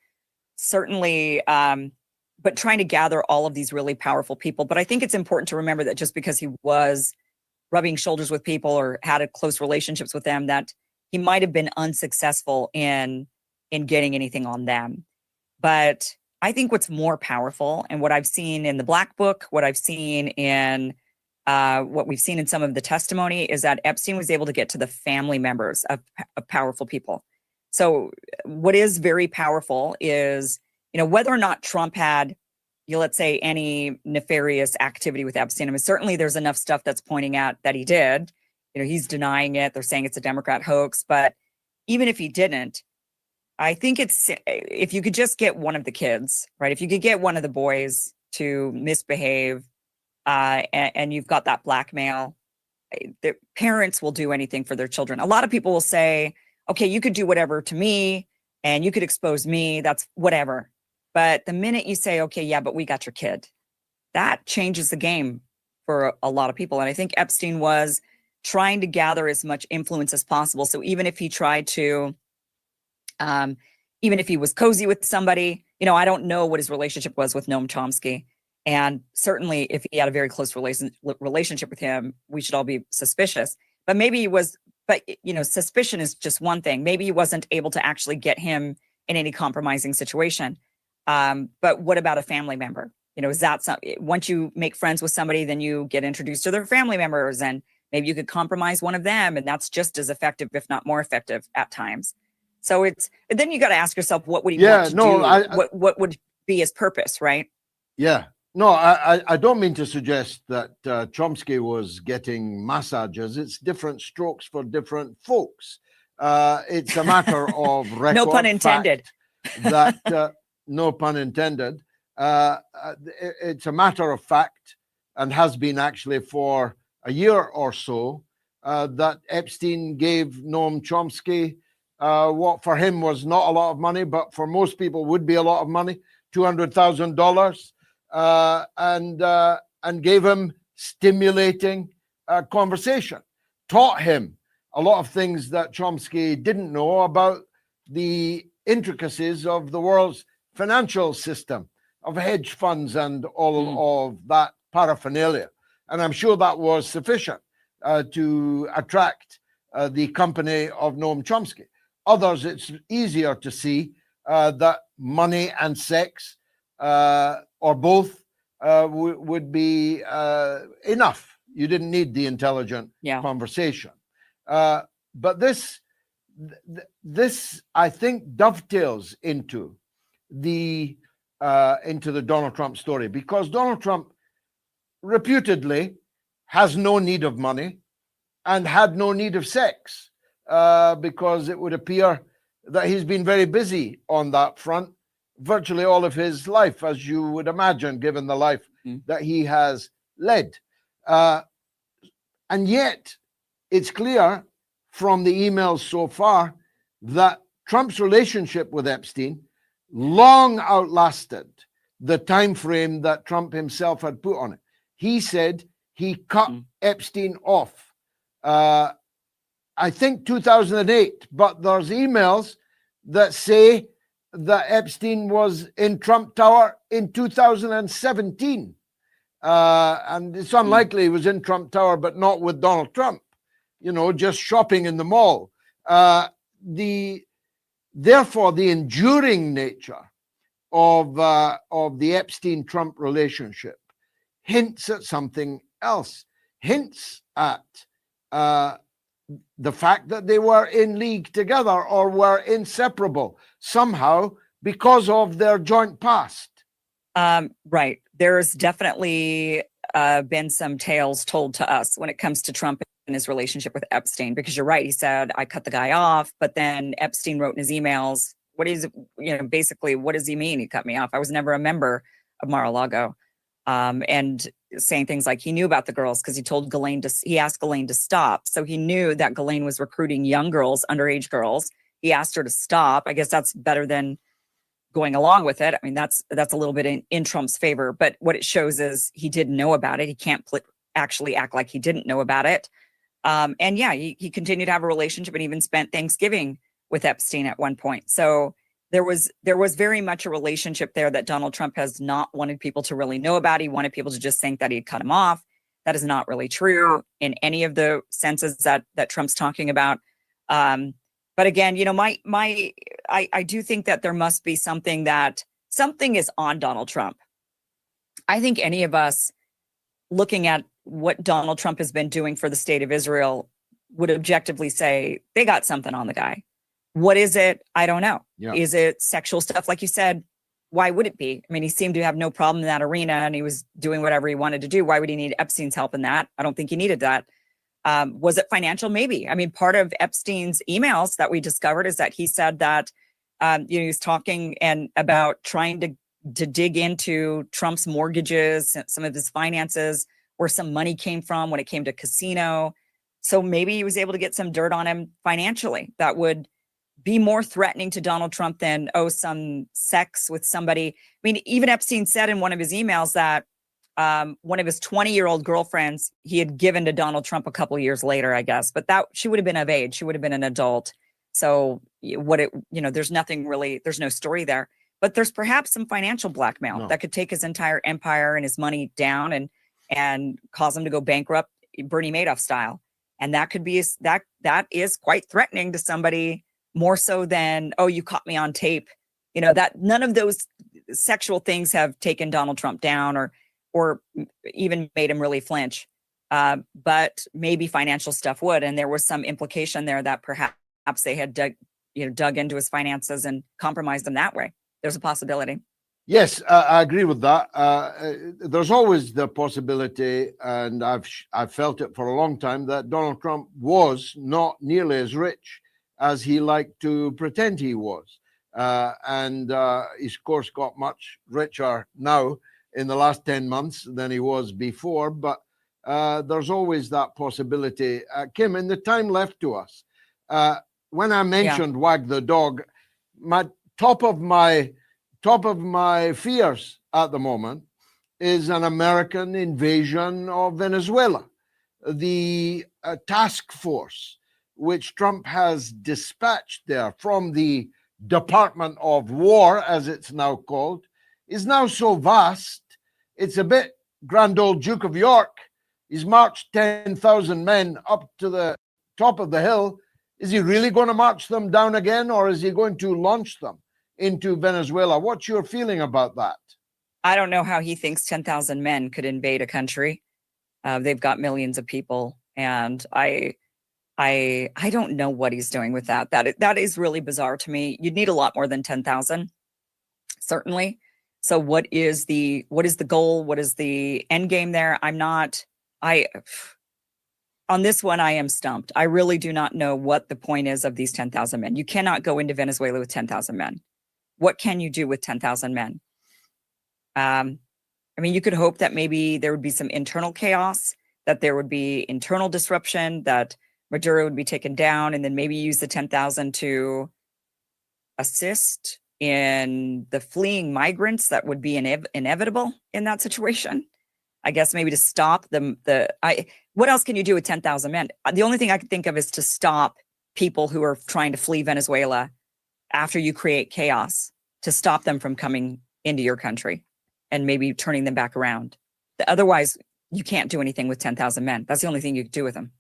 certainly, but trying to gather all of these really powerful people. But I think it's important to remember that just because he was rubbing shoulders with people or had a close relationships with them, that he might have been unsuccessful in getting anything on them. But I think what's more powerful, and what I've seen in the Black Book, what I've seen in what we've seen in some of the testimony, is that Epstein was able to get to the family members of powerful people. So what is very powerful is, whether or not Trump had, let's say, any nefarious activity with Epstein. I mean, certainly there's enough stuff that's pointing out that he did. He's denying it. They're saying it's a Democrat hoax. But even if he didn't, I think if you could just get one of the kids, right? If you could get one of the boys to misbehave, and you've got that blackmail, the parents will do anything for their children. A lot of people will say, okay, you could do whatever to me and you could expose me, that's whatever. But the minute you say, okay, yeah, but we got your kid, that changes the game for a lot of people. And I think Epstein was trying to gather as much influence as possible. So even if he tried to, even if he was cozy with somebody, I don't know what his relationship was with Noam Chomsky. And certainly if he had a very close relationship with him, we should all be suspicious. But maybe he was, suspicion is just one thing. Maybe he wasn't able to actually get him in any compromising situation. But what about a family member? Is that once you make friends with somebody, then you get introduced to their family members, and maybe you could compromise one of them, and that's just as effective, if not more effective at times. So then you got to ask yourself, what would he want to do? What would be his purpose, right? Yeah. No, I don't mean to suggest that Chomsky was getting massages. It's different strokes for different folks. It's a matter of record. No pun intended. That no pun intended. It's a matter of fact, and has been actually for a year or so, that Epstein gave Noam Chomsky what for him was not a lot of money, but for most people would be a lot of money, $200,000, and gave him stimulating conversation, taught him a lot of things that Chomsky didn't know about the intricacies of the world's financial system, of hedge funds and all of that paraphernalia. And I'm sure that was sufficient to attract the company of Noam Chomsky. Others, it's easier to see that money and sex, or both, would be enough. You didn't need the intelligent conversation. But this, I think, dovetails into the Donald Trump story, because Donald Trump reputedly has no need of money and had no need of sex, because it would appear that he's been very busy on that front virtually all of his life, as you would imagine, given the life that he has led. And yet, it's clear from the emails so far that Trump's relationship with Epstein long outlasted the time frame that Trump himself had put on it. He said he cut Epstein off, I think 2008, but there's emails that say that Epstein was in Trump Tower in 2017. And it's unlikely he was in Trump Tower, but not with Donald Trump, just shopping in the mall. Therefore, the enduring nature of the Epstein-Trump relationship hints at something else, hints at the fact that they were in league together or were inseparable somehow because of their joint past. Right. There's definitely been some tales told to us when it comes to Trump and his relationship with Epstein, because you're right. He said, I cut the guy off, but then Epstein wrote in his emails, basically, what does he mean? He cut me off. I was never a member of Mar-a-Lago. And saying things like he knew about the girls because he asked Ghislaine to stop. So he knew that Ghislaine was recruiting young girls, underage girls. He asked her to stop. I guess that's better than going along with it. I mean, that's a little bit in Trump's favor, but what it shows is he didn't know about it. He can't actually act like he didn't know about it. And yeah, he continued to have a relationship and even spent Thanksgiving with Epstein at one point. So there was very much a relationship there that Donald Trump has not wanted people to really know about. He wanted people to just think that he'd cut him off. That is not really true in any of the senses that Trump's talking about. But again, I do think that there must be something is on Donald Trump. I think any of us looking at what Donald Trump has been doing for the state of Israel would objectively say they got something on the guy. What is it? I don't know. Yeah. Is it sexual stuff? Like you said, why would it be? I mean, he seemed to have no problem in that arena and he was doing whatever he wanted to do. Why would he need Epstein's help in that? I don't think he needed that. Was it financial? Maybe. I mean, part of Epstein's emails that we discovered is that he said that he was talking about trying to dig into Trump's mortgages, some of his finances, where some money came from when it came to casino. So maybe he was able to get some dirt on him financially that would be more threatening to Donald Trump than, some sex with somebody. I mean, even Epstein said in one of his emails that one of his 20-year-old girlfriends he had given to Donald Trump a couple of years later, I guess. But that she would have been of age. She would have been an adult. So there's nothing really, there's no story there. But there's perhaps some financial blackmail that could take his entire empire and his money down and cause him to go bankrupt, Bernie Madoff style. And that could be that is quite threatening to somebody, more so than, you caught me on tape. That none of those sexual things have taken Donald Trump down or even made him really flinch. But maybe financial stuff would. And there was some implication there that perhaps they had dug into his finances and compromised him that way. There's a possibility. Yes, I agree with that. There's always the possibility, and I've felt it for a long time, that Donald Trump was not nearly as rich as he liked to pretend he was. And he's, of course, got much richer now in the last 10 months than he was before. But there's always that possibility. Kim, in the time left to us, when I mentioned Wag the Dog, my top of my fears at the moment is an American invasion of Venezuela. The task force which Trump has dispatched there from the Department of War, as it's now called, is now so vast, it's a bit Grand Old Duke of York. He's marched 10,000 men up to the top of the hill. Is he really going to march them down again, or is he going to launch them into Venezuela? What's your feeling about that? I don't know how he thinks 10,000 men could invade a country. They've got millions of people, and I don't know what he's doing with that. That is really bizarre to me. You'd need a lot more than 10,000, certainly. So what is the goal? What is the end game there? On this one, I am stumped. I really do not know what the point is of these 10,000 men. You cannot go into Venezuela with 10,000 men. What can you do with 10,000 men? I mean, you could hope that maybe there would be some internal chaos, that there would be internal disruption, that Maduro would be taken down, and then maybe use the 10,000 to assist in the fleeing migrants that would be inevitable in that situation. I guess maybe to stop what else can you do with 10,000 men? The only thing I can think of is to stop people who are trying to flee Venezuela after you create chaos, to stop them from coming into your country and maybe turning them back around. Otherwise, you can't do anything with 10,000 men. That's the only thing you can do with them.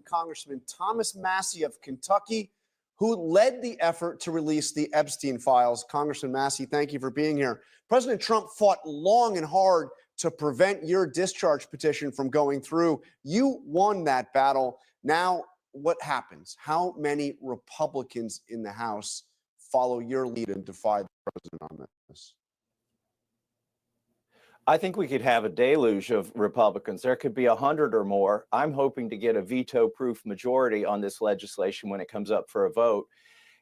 Congressman Thomas Massie of Kentucky, who led the effort to release the Epstein files. Congressman Massie, thank you for being here. President Trump fought long and hard to prevent your discharge petition from going through. You won that battle. Now, what happens? How many Republicans in the House follow your lead and defy the president on this? I think we could have a deluge of Republicans. There could be 100 or more. I'm hoping to get a veto-proof majority on this legislation when it comes up for a vote.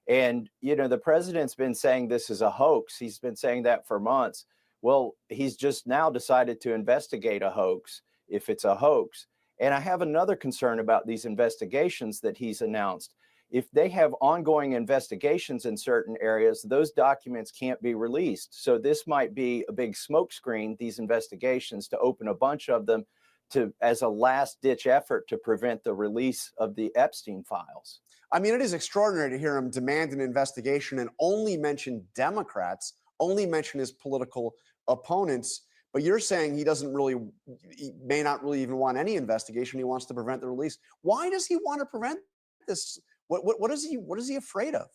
And, you know, the president's been saying this is a hoax. He's been saying that for months. Well, he's just now decided to investigate a hoax, if it's a hoax. And I have another concern about these investigations that he's announced. If they have ongoing investigations in certain areas, those documents can't be released. So this might be a big smokescreen, these investigations, to open a bunch of them as a last-ditch effort to prevent the release of the Epstein files. I mean, it is extraordinary to hear him demand an investigation and only mention Democrats, only mention his political opponents. But you're saying he may not really even want any investigation. He wants to prevent the release. Why does he want to prevent this? What is he afraid of?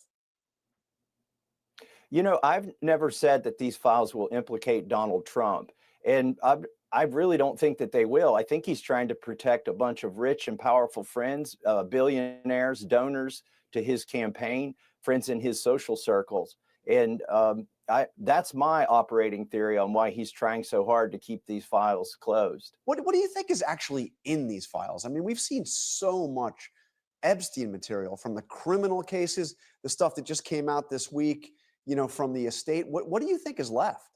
You know, I've never said that these files will implicate Donald Trump, and I really don't think that they will. I think he's trying to protect a bunch of rich and powerful friends, billionaires, donors to his campaign, friends in his social circles. And that's my operating theory on why he's trying so hard to keep these files closed. What do you think is actually in these files? I mean, we've seen so much Epstein material, from the criminal cases, the stuff that just came out this week, you know, from the estate. What do you think is left?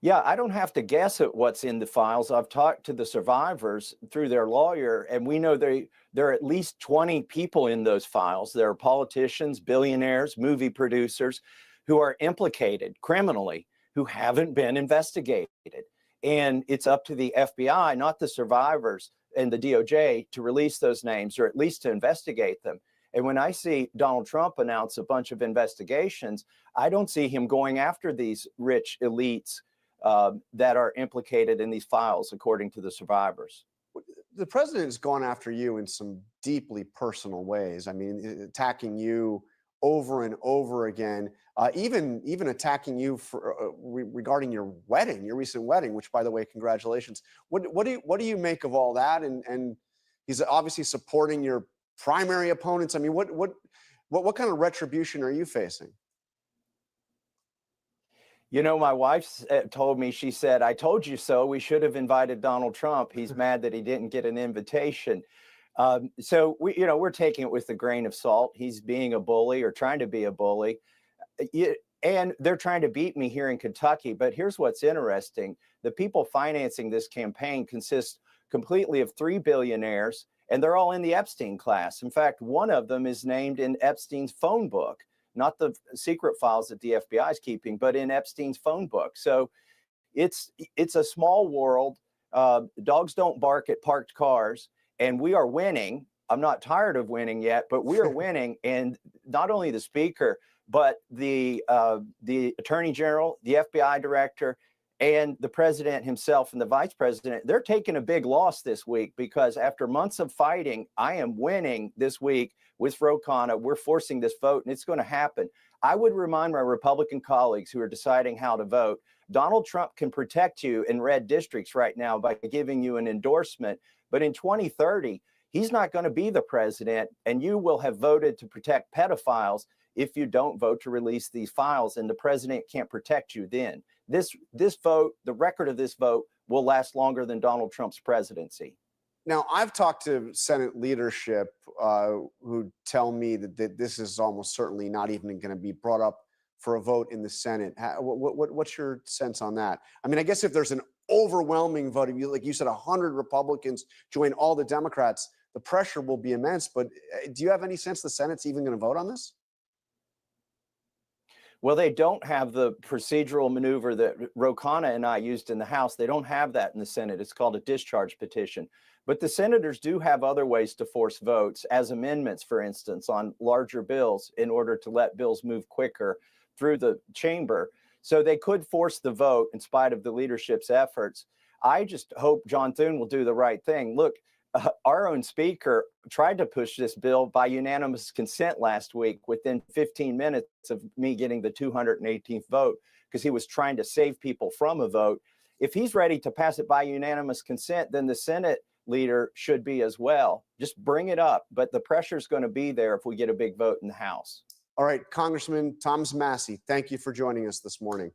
Yeah, I don't have to guess at what's in the files. I've talked to the survivors through their lawyer, and we know there are at least 20 people in those files. There are politicians, billionaires, movie producers who are implicated criminally, who haven't been investigated. And it's up to the FBI, not the survivors and the DOJ, to release those names, or at least to investigate them. And when I see Donald Trump announce a bunch of investigations, I don't see him going after these rich elites that are implicated in these files, according to the survivors. The president has gone after you in some deeply personal ways. I mean, attacking you over and over again, even attacking you for regarding your wedding, your recent wedding, which, by the way, congratulations. What do you make of all that? And he's obviously supporting your primary opponents. I mean, what kind of retribution are you facing? You know, my wife told me, she said, "I told you so. We should have invited Donald Trump. He's mad that he didn't get an invitation." So we're taking it with a grain of salt. He's being a bully or trying to be a bully. And they're trying to beat me here in Kentucky. But here's what's interesting. The people financing this campaign consist completely of 3 billionaires, and they're all in the Epstein class. In fact, one of them is named in Epstein's phone book. Not the secret files that the FBI is keeping, but in Epstein's phone book. So it's a small world. Dogs don't bark at parked cars, and we are winning. I'm not tired of winning yet, but we are winning. And not only the speaker, but the attorney general, the FBI director, and the president himself and the vice president, they're taking a big loss this week, because after months of fighting, I am winning this week with Ro Khanna. We're forcing this vote, and it's going to happen. I would remind my Republican colleagues who are deciding how to vote, Donald Trump can protect you in red districts right now by giving you an endorsement. But in 2030, he's not going to be the president, and you will have voted to protect pedophiles if you don't vote to release these files, and the president can't protect you then. This vote, the record of this vote, will last longer than Donald Trump's presidency. Now, I've talked to Senate leadership who tell me that this is almost certainly not even going to be brought up for a vote in the Senate. What's your sense on that? I mean, I guess if there's an overwhelming vote, like you said, 100 Republicans join all the Democrats, the pressure will be immense. But do you have any sense the Senate's even going to vote on this? Well, they don't have the procedural maneuver that Ro Khanna and I used in the House. They don't have that in the Senate. It's called a discharge petition. But the senators do have other ways to force votes, as amendments, for instance, on larger bills, in order to let bills move quicker through the chamber. So they could force the vote in spite of the leadership's efforts. I just hope John Thune will do the right thing. Look, our own speaker tried to push this bill by unanimous consent last week within 15 minutes of me getting the 218th vote, because he was trying to save people from a vote. If he's ready to pass it by unanimous consent, then the Senate leader should be as well. Just bring it up. But the pressure is going to be there if we get a big vote in the House. All right, Congressman Thomas Massie, thank you for joining us this morning.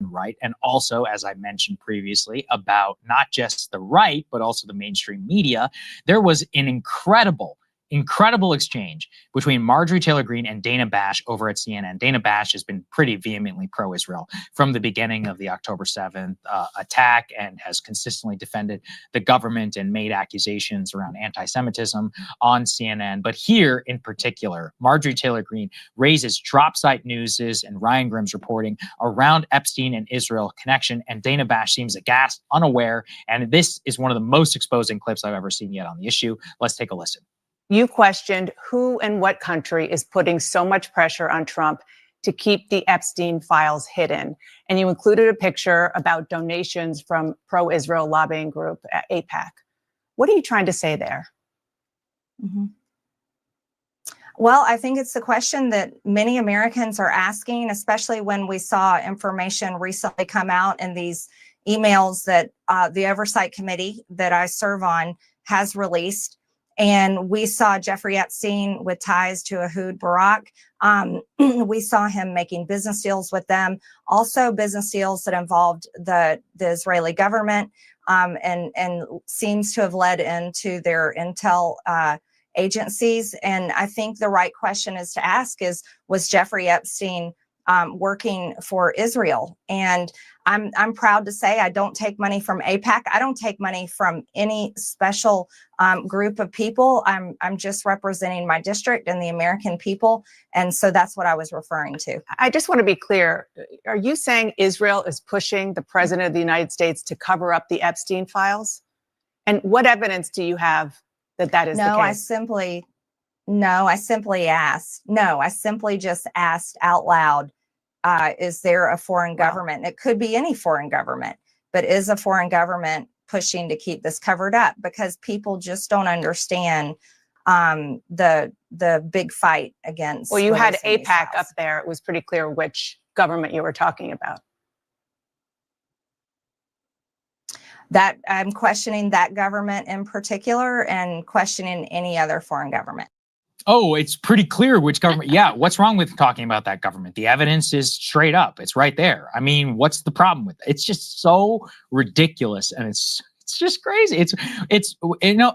Right. And also, as I mentioned previously, about not just the right, but also the mainstream media, there was an incredible exchange between Marjorie Taylor Greene and Dana Bash over at CNN. Dana Bash has been pretty vehemently pro-Israel from the beginning of the October 7th attack, and has consistently defended the government and made accusations around anti-Semitism on CNN. But here in particular, Marjorie Taylor Greene raises drop-site newses and Ryan Grimm's reporting around Epstein and Israel connection, and Dana Bash seems aghast, unaware, and this is one of the most exposing clips I've ever seen yet on the issue. Let's take a listen. You questioned who and what country is putting so much pressure on Trump to keep the Epstein files hidden. And you included a picture about donations from pro-Israel lobbying group AIPAC. What are you trying to say there? Mm-hmm. Well, I think it's the question that many Americans are asking, especially when we saw information recently come out in these emails that the Oversight Committee that I serve on has released. And we saw Jeffrey Epstein with ties to Ehud Barak. We saw him making business deals with them, also business deals that involved the Israeli government, and seems to have led into their intel agencies. And I think the right question is to ask is, was Jeffrey Epstein working for Israel? And I'm proud to say I don't take money from AIPAC. I don't take money from any special group of people. I'm just representing my district and the American people. And so that's what I was referring to. I just want to be clear. Are you saying Israel is pushing the president of the United States to cover up the Epstein files? And what evidence do you have that that is the case? I simply just asked out loud, is there a foreign government? It could be any foreign government, but is a foreign government pushing to keep this covered up? Because people just don't understand the big fight against. Well, you had releasing these AIPAC files. up there. It was pretty clear which government you were talking about. That I'm questioning that government in particular and questioning any other foreign government. Oh, it's pretty clear which government. Yeah, what's wrong with talking about that government? The evidence is straight up. It's right there. I mean, what's the problem with it? It's just so ridiculous, and it's just crazy. It's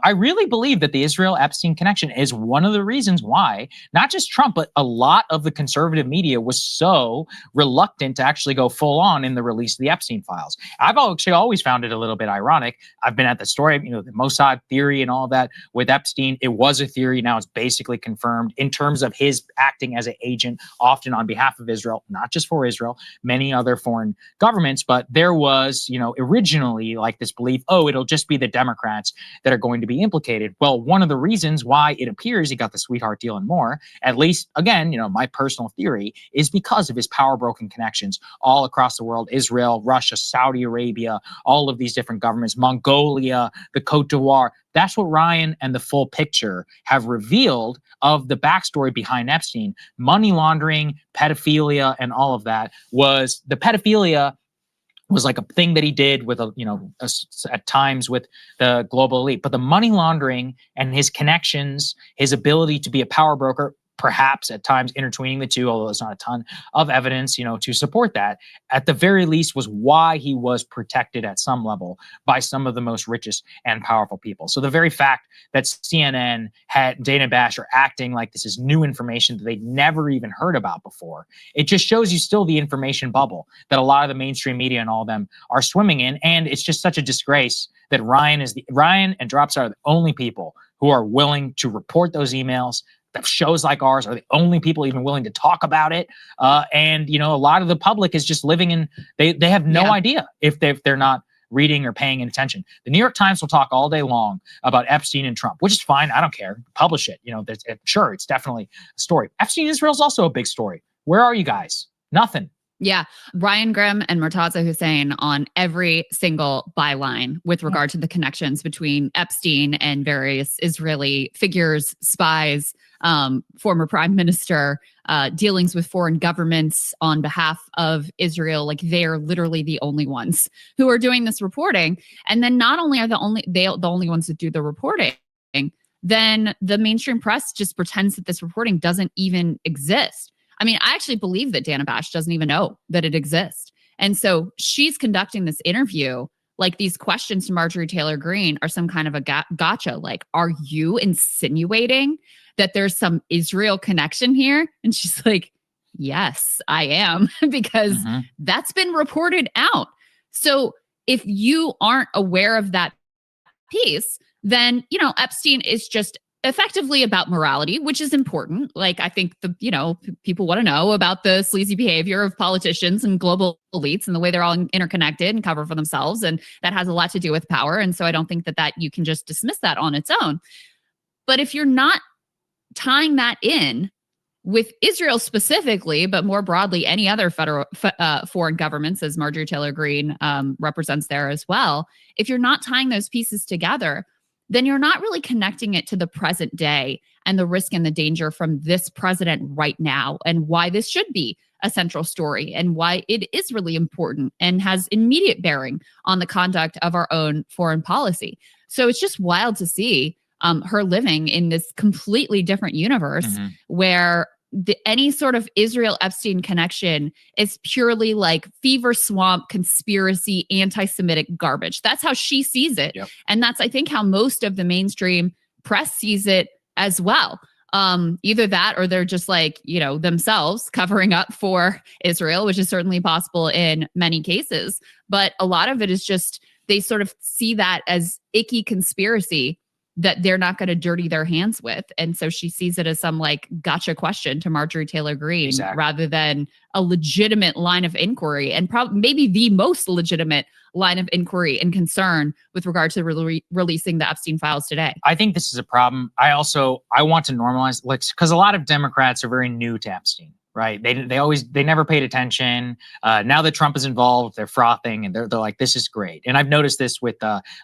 I really believe that the Israel-Epstein connection is one of the reasons why not just Trump, but a lot of the conservative media was so reluctant to actually go full on in the release of the Epstein files. I've actually always found it a little bit ironic. I've been at the story, the Mossad theory and all that with Epstein. It was a theory. Now it's basically confirmed in terms of his acting as an agent, often on behalf of Israel, not just for Israel, many other foreign governments. But there was, originally like this belief, it'll just be the Democrats that are going to be implicated. Well, one of the reasons why it appears he got the sweetheart deal and more, at least, again, my personal theory, is because of his power broken connections all across the world: Israel, Russia, Saudi Arabia, all of these different governments, Mongolia, the Cote d'Ivoire. That's what Ryan and the full picture have revealed of the backstory behind Epstein. Money laundering, pedophilia, and all of that. Was the pedophilia was like a thing that he did with at times with the global elite, but the money laundering and his connections, his ability to be a power broker, perhaps at times intertwining the two, although there's not a ton of evidence, to support that, at the very least was why he was protected at some level by some of the most richest and powerful people. So the very fact that CNN had Dana Bash are acting like this is new information that they'd never even heard about before, it just shows you still the information bubble that a lot of the mainstream media and all of them are swimming in. And it's just such a disgrace that Ryan and Dropstar are the only people who are willing to report those emails. That shows like ours are the only people even willing to talk about it. And a lot of the public is just living in, they have no idea if they're not reading or paying attention. The New York Times will talk all day long about Epstein and Trump, which is fine. I don't care. Publish it. Sure, it's definitely a story. Epstein Israel is also a big story. Where are you guys? Nothing. Yeah. Ryan Grimm and Murtaza Hussein on every single byline with regard to the connections between Epstein and various Israeli figures, spies, former prime minister, dealings with foreign governments on behalf of Israel. Like, they're literally the only ones who are doing this reporting. And then not only are the only ones that do the reporting, then the mainstream press just pretends that this reporting doesn't even exist. I mean, I actually believe that Dana Bash doesn't even know that it exists. And so she's conducting this interview like these questions to Marjorie Taylor Greene are some kind of a gotcha. Like, are you insinuating that there's some Israel connection here? And she's like, yes, I am, because that's been reported out. So if you aren't aware of that piece, then, Epstein is just effectively about morality, which is important. Like, I think people want to know about the sleazy behavior of politicians and global elites and the way they're all interconnected and cover for themselves. And that has a lot to do with power. And so I don't think that you can just dismiss that on its own. But if you're not tying that in with Israel specifically, but more broadly, any other foreign governments, as Marjorie Taylor Greene represents there as well, if you're not tying those pieces together, then you're not really connecting it to the present day and the risk and the danger from this president right now, and why this should be a central story and why it is really important and has immediate bearing on the conduct of our own foreign policy. So it's just wild to see her living in this completely different universe where any sort of Israel-Epstein connection is purely like fever swamp, conspiracy, anti-Semitic garbage. That's how she sees it. Yep. And that's, I think, how most of the mainstream press sees it as well. Either that or they're just like, themselves covering up for Israel, which is certainly possible in many cases. But a lot of it is just they sort of see that as icky conspiracy that they're not going to dirty their hands with. And so she sees it as some like gotcha question to Marjorie Taylor Greene rather than a legitimate line of inquiry, and maybe the most legitimate line of inquiry and concern with regard to releasing the Epstein files today. I think this is a problem. I want to normalize, because a lot of Democrats are very new to Epstein. Right. They never paid attention. Now that Trump is involved, they're frothing and they're like, this is great. And I've noticed this with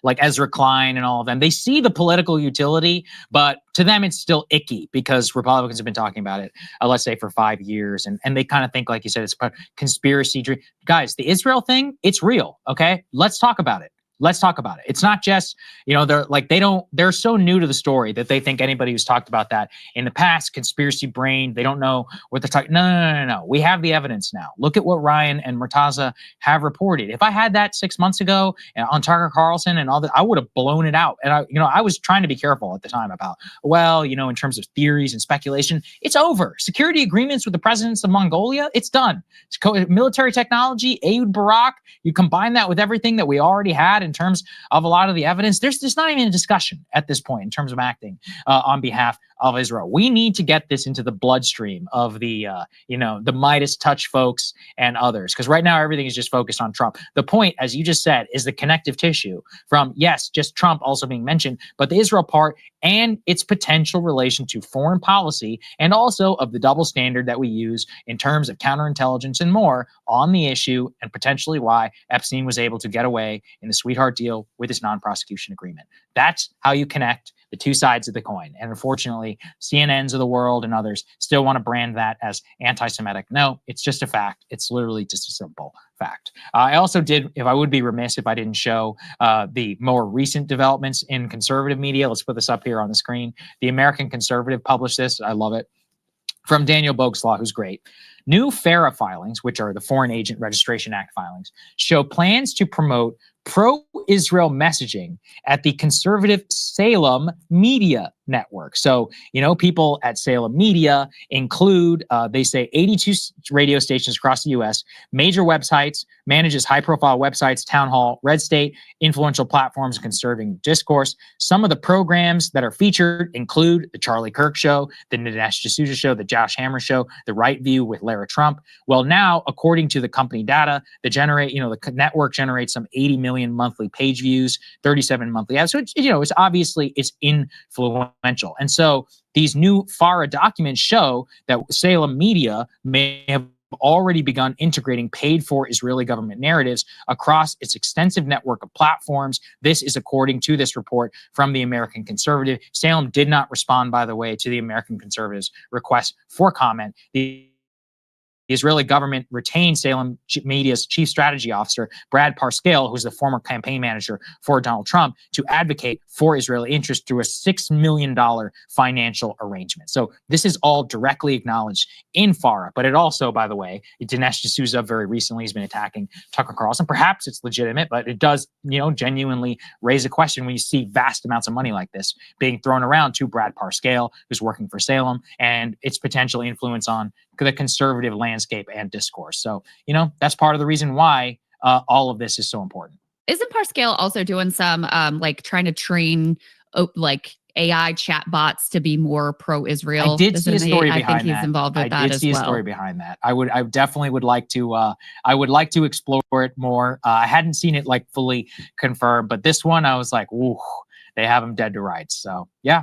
like Ezra Klein and all of them. They see the political utility, but to them, it's still icky because Republicans have been talking about it, let's say, for 5 years. And they kind of think, like you said, it's a conspiracy. Guys, the Israel thing, it's real. OK, let's talk about it. Let's talk about it. It's not just, they're so new to the story that they think anybody who's talked about that in the past, conspiracy brain, they don't know what they're talking. No. We have the evidence now. Look at what Ryan and Murtaza have reported. If I had that 6 months ago on Tucker Carlson and all that, I would have blown it out. And I was trying to be careful at the time about, in terms of theories and speculation, it's over. Security agreements with the presidents of Mongolia, it's done. Military technology, Ehud Barak, you combine that with everything that we already had in terms of a lot of the evidence, there's not even a discussion at this point in terms of acting on behalf of Israel. We need to get this into the bloodstream of the Midas touch folks and others, because right now everything is just focused on Trump. The point, as you just said, is the connective tissue from, yes, just Trump also being mentioned, but the Israel part and its potential relation to foreign policy, and also of the double standard that we use in terms of counterintelligence and more on the issue, and potentially why Epstein was able to get away in the sweetheart deal with his non-prosecution agreement. That's how you connect the two sides of the coin. And unfortunately, CNNs of the world and others still want to brand that as anti-Semitic. No, it's just a fact. It's literally just a simple fact. I also I would be remiss if I didn't show the more recent developments in conservative media. Let's put this up here on the screen. The American Conservative published this. I love it. From Daniel Boguslaw, who's great. New FARA filings, which are the Foreign Agent Registration Act filings, show plans to promote pro-Israel messaging at the conservative Salem Media Network. So, people at Salem Media include, they say, 82 radio stations across the U.S., major websites, manages high-profile websites, Town Hall, Red State, influential platforms, conserving discourse. Some of the programs that are featured include The Charlie Kirk Show, The Dinesh D'Souza Show, The Josh Hammer Show, The Right View with Lara Trump. Well, now, according to the company data, the network generates some 80 million monthly page views, 37 monthly ads. So it's obviously influential. And so these new FARA documents show that Salem Media may have already begun integrating paid-for Israeli government narratives across its extensive network of platforms. This is according to this report from the American Conservative. Salem did not respond, by the way, to the American Conservative's request for comment. The Israeli government retained Salem Media's chief strategy officer, Brad Parscale, who's the former campaign manager for Donald Trump, to advocate for Israeli interests through a $6 million financial arrangement. So this is all directly acknowledged in FARA. But it also, by the way, Dinesh D'Souza very recently has been attacking Tucker Carlson. Perhaps it's legitimate, but it does, genuinely raise a question when you see vast amounts of money like this being thrown around to Brad Parscale, who's working for Salem, and its potential influence on the conservative landscape and discourse. So, that's part of the reason why all of this is so important. Isn't Parscale also doing some trying to train AI chat bots to be more pro-Israel? I did see a story behind that. I think he's involved with that as well. I did see a story behind that. I definitely would like to. I would like to explore it more. I hadn't seen it fully confirmed, but this one I was like, ooh. They have them dead to rights. So yeah.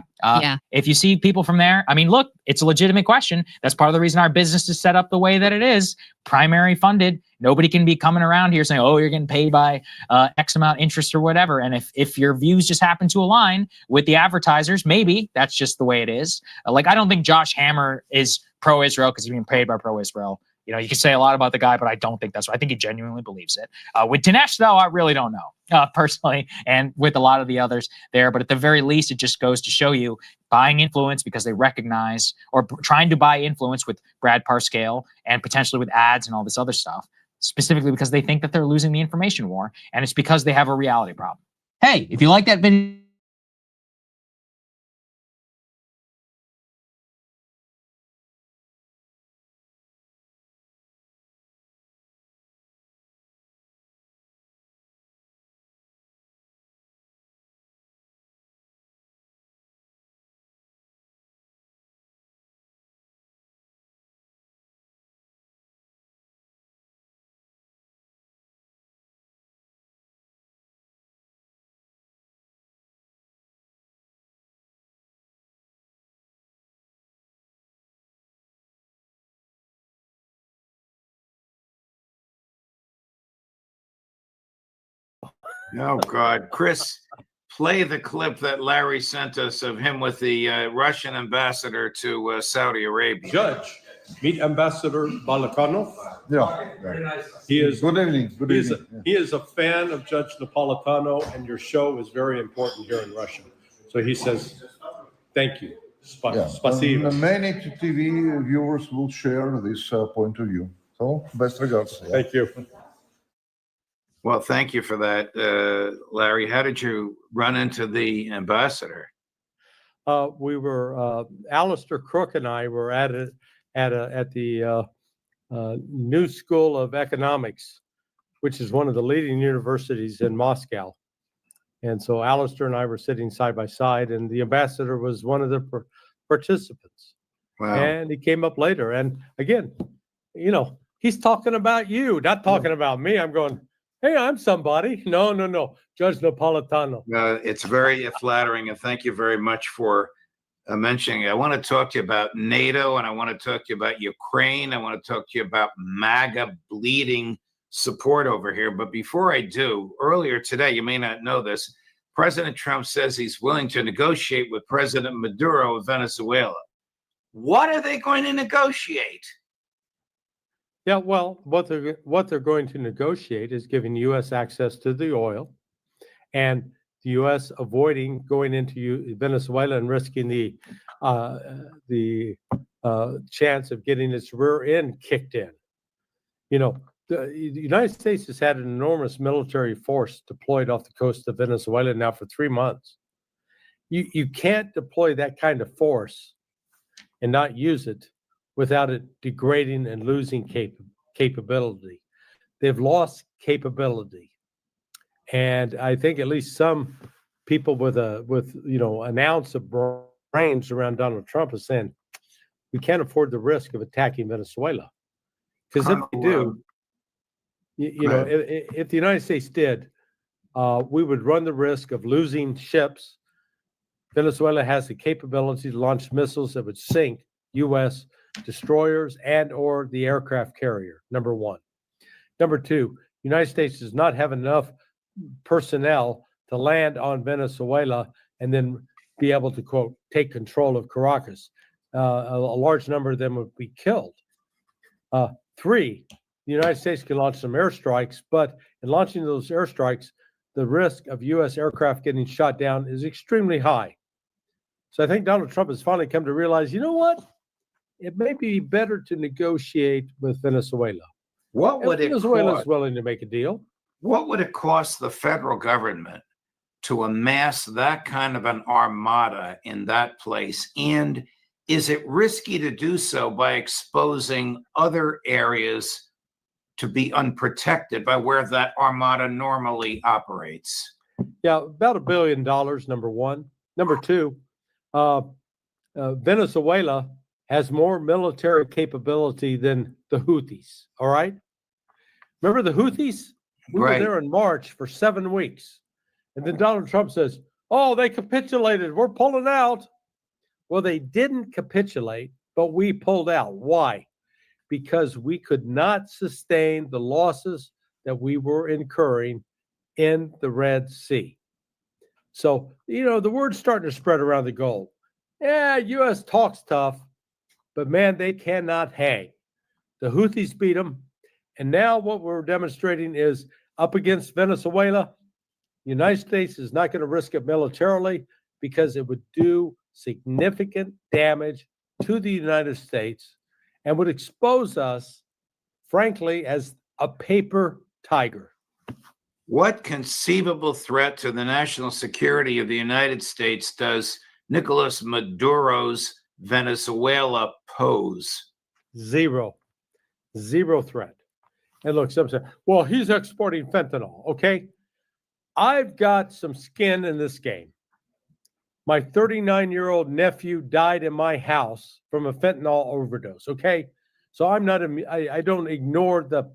If you see people from there, look, it's a legitimate question. That's part of the reason our business is set up the way that it is. Primary funded. Nobody can be coming around here saying, oh, you're getting paid by X amount interest or whatever. And if your views just happen to align with the advertisers, maybe that's just the way it is. I don't think Josh Hammer is pro-Israel because he's being paid by pro-Israel. You can say a lot about the guy, but I don't think that's right. I think he genuinely believes it. With Dinesh, though, I really don't know personally, and with a lot of the others there. But at the very least, it just goes to show you buying influence because they recognize, or trying to buy influence with Brad Parscale and potentially with ads and all this other stuff, specifically because they think that they're losing the information war, and it's because they have a reality problem. Hey, if you like that video, Oh, God. Chris, play the clip that Larry sent us of him with the Russian ambassador to Saudi Arabia. Judge, meet Ambassador Balakanov. Yeah. He is Good evening. Good evening. He is a fan of Judge Napolitano, and your show is very important here in Russia. So he says, thank you. Spasibo. Many TV viewers will share this point of view. So, best regards. Thank you. Well, thank you for that, Larry. How did you run into the ambassador? We were Alistair Crook and I were at the New School of Economics, which is one of the leading universities in Moscow. And so Alistair and I were sitting side by side, and the ambassador was one of the participants. Wow. And he came up later. And again, he's talking about you, not talking about me. I'm going, hey, I'm somebody. No. Judge Napolitano. It's very flattering, and thank you very much for mentioning it. I want to talk to you about NATO, and I want to talk to you about Ukraine. I want to talk to you about MAGA bleeding support over here. But before I do, earlier today, you may not know this, President Trump says he's willing to negotiate with President Maduro of Venezuela. What are they going to negotiate? Yeah, well, what they're going to negotiate is giving U.S. access to the oil, and the U.S. avoiding going into Venezuela and risking the chance of getting its rear end kicked in. The United States has had an enormous military force deployed off the coast of Venezuela now for 3 months. You can't deploy that kind of force and not use it without it degrading and losing capability. They've lost capability. And I think at least some people with an ounce of brains around Donald Trump is saying, we can't afford the risk of attacking Venezuela. Because if they do, if the United States did, we would run the risk of losing ships. Venezuela has the capability to launch missiles that would sink U.S. destroyers and or the aircraft carrier, number one. Number two, the United States does not have enough personnel to land on Venezuela and then be able to, quote, take control of Caracas. A large number of them would be killed. Three, the United States can launch some airstrikes, but in launching those airstrikes, the risk of U.S. aircraft getting shot down is extremely high. So I think Donald Trump has finally come to realize, you know what? It may be better to negotiate with Venezuela. What would Venezuela it is willing to make a deal. What would it cost the federal government to amass that kind of an armada in that place? And is it risky to do so by exposing other areas to be unprotected by where that armada normally operates? Yeah, about $1 billion, number one. Number two, Venezuela has more military capability than the Houthis, all right? Remember the Houthis? We were there in March for 7 weeks. And then Donald Trump says, oh, they capitulated. We're pulling out. Well, they didn't capitulate, but we pulled out. Why? Because we could not sustain the losses that we were incurring in the Red Sea. So, the word's starting to spread around the globe. Yeah, U.S. talks tough, but man, they cannot hang. The Houthis beat them. And now what we're demonstrating is up against Venezuela, the United States is not going to risk it militarily because it would do significant damage to the United States and would expose us, frankly, as a paper tiger. What conceivable threat to the national security of the United States does Nicolas Maduro's Venezuela pose? Zero threat. And look, some say, well, he's exporting fentanyl. Okay. I've got some skin in this game. My 39-year-old nephew died in my house from a fentanyl overdose. Okay. So I don't ignore the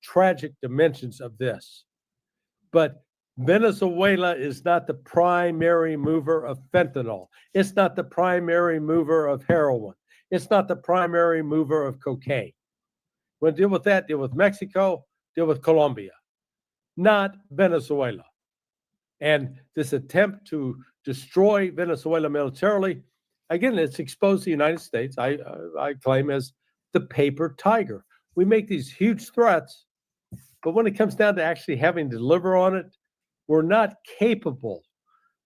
tragic dimensions of this. But Venezuela is not the primary mover of fentanyl. It's not the primary mover of heroin. It's not the primary mover of cocaine. When deal with that, deal with Mexico, deal with Colombia. not Venezuela. And this attempt to destroy Venezuela militarily, again, it's exposed the United States, I claim, as the paper tiger. We make these huge threats, but when it comes down to actually having to deliver on it, we're not capable,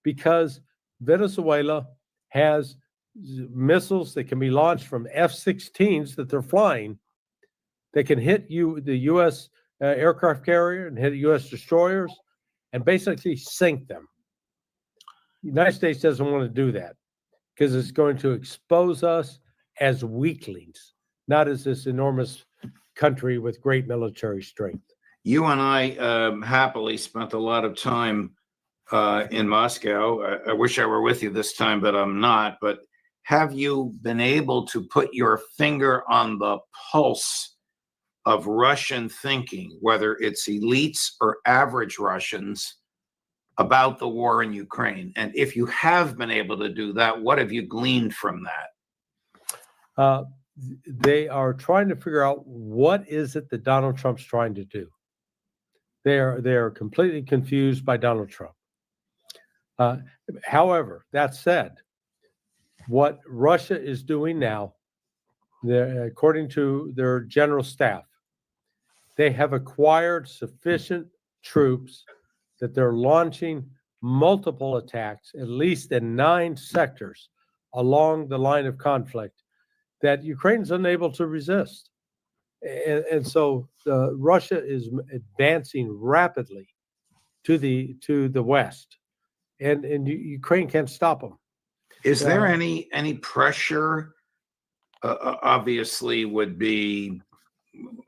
because Venezuela has missiles that can be launched from F-16s that they're flying that can hit the U.S. Aircraft carrier and hit U.S. destroyers and basically sink them. The United States doesn't want to do that because it's going to expose us as weaklings, not as this enormous country with great military strength. You and I happily spent a lot of time in Moscow. I wish I were with you this time, but I'm not. But have you been able to put your finger on the pulse of Russian thinking, whether it's elites or average Russians, about the war in Ukraine? And if you have been able to do that, what have you gleaned from that? They are trying to figure out what is it that Donald Trump's trying to do. They are completely confused by Donald Trump. However, that said, what Russia is doing now, according to their general staff, they have acquired sufficient troops that they're launching multiple attacks, at least in 9 sectors along the line of conflict, that Ukraine's unable to resist. And so Russia is advancing rapidly to the west, and Ukraine can't stop them. Is there any pressure? Obviously, would be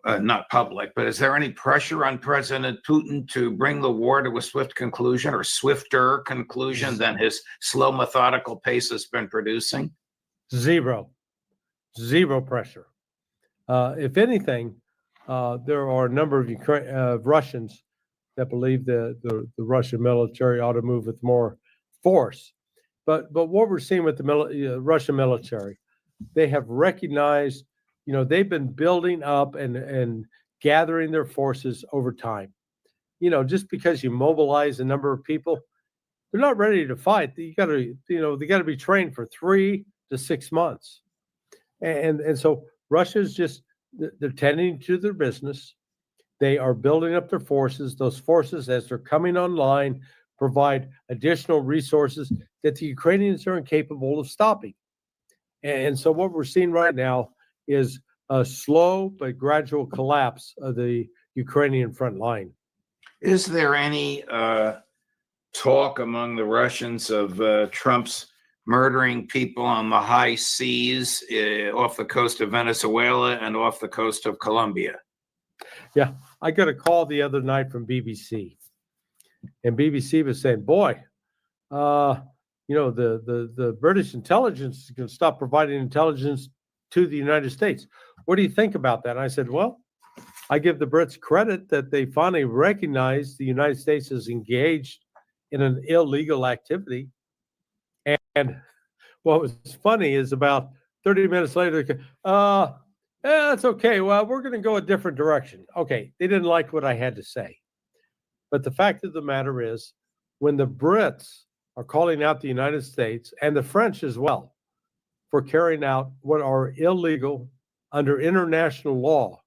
not public, but is there any pressure on President Putin to bring the war to a swift conclusion, or swifter conclusion than his slow, methodical pace has been producing? Zero pressure. If anything, there are a number of Russians that believe the Russian military ought to move with more force. But what we're seeing with the Russian military, they have recognized, they've been building up and gathering their forces over time. Just because you mobilize a number of people, they're not ready to fight. They got to be trained for 3 to 6 months. And so Russia's just, they're tending to their business. They are building up their forces. Those forces, as they're coming online, provide additional resources that the Ukrainians are incapable of stopping. And so what we're seeing right now is a slow but gradual collapse of the Ukrainian front line. Is there any talk among the Russians of Trump's murdering people on the high seas off the coast of Venezuela and off the coast of Colombia? Yeah, I got a call the other night from BBC, and BBC was saying, boy, the British intelligence is going to stop providing intelligence to the United States. What do you think about that? And I said, well, I give the Brits credit that they finally recognize the United States is engaged in an illegal activity. And what was funny is about 30 minutes later, that's okay. Well, we're going to go a different direction. Okay, they didn't like what I had to say. But the fact of the matter is, when the Brits are calling out the United States, and the French as well, for carrying out what are illegal under international law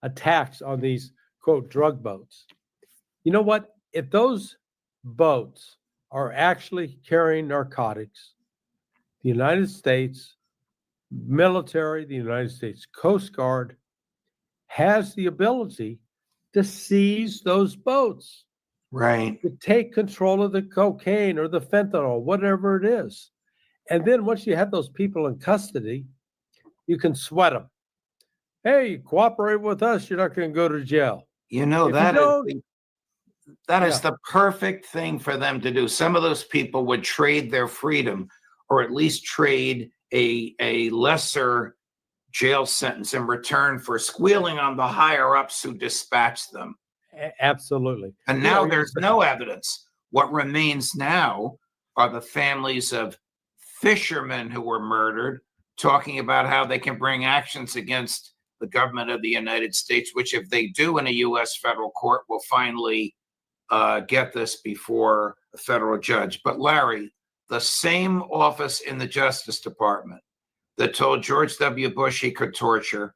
attacks on these, quote, drug boats. You know what? If those boats are actually carrying narcotics, the United States military, the United States Coast Guard, has the ability to seize those boats. Right. To take control of the cocaine or the fentanyl, whatever it is. And then once you have those people in custody, you can sweat them. Hey, cooperate with us, you're not going to go to jail. That is the perfect thing for them to do. Some of those people would trade their freedom, or at least trade a lesser jail sentence in return for squealing on the higher ups who dispatched them. Absolutely. And now there's no evidence. What remains now are the families of fishermen who were murdered, talking about how they can bring actions against the government of the United States, which if they do in a U.S. federal court will finally get this before a federal judge. But Larry, the same office in the Justice Department that told George W. Bush he could torture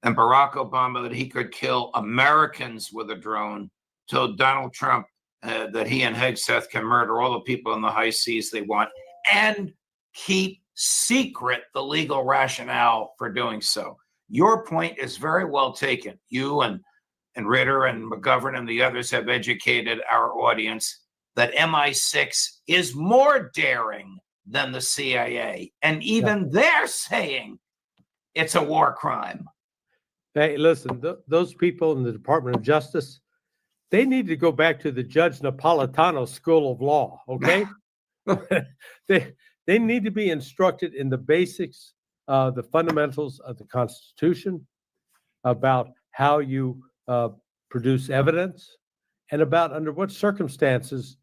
and Barack Obama that he could kill Americans with a drone, told Donald Trump that he and Hegseth can murder all the people in the high seas they want and keep secret the legal rationale for doing so. Your point is very well taken. You and Ritter and McGovern and the others have educated our audience that MI6 is more daring than the CIA. And even they're saying it's a war crime. Hey, listen, those people in the Department of Justice, they need to go back to the Judge Napolitano School of Law, okay? They need to be instructed in the basics, the fundamentals of the Constitution, about how you produce evidence, and about under what circumstances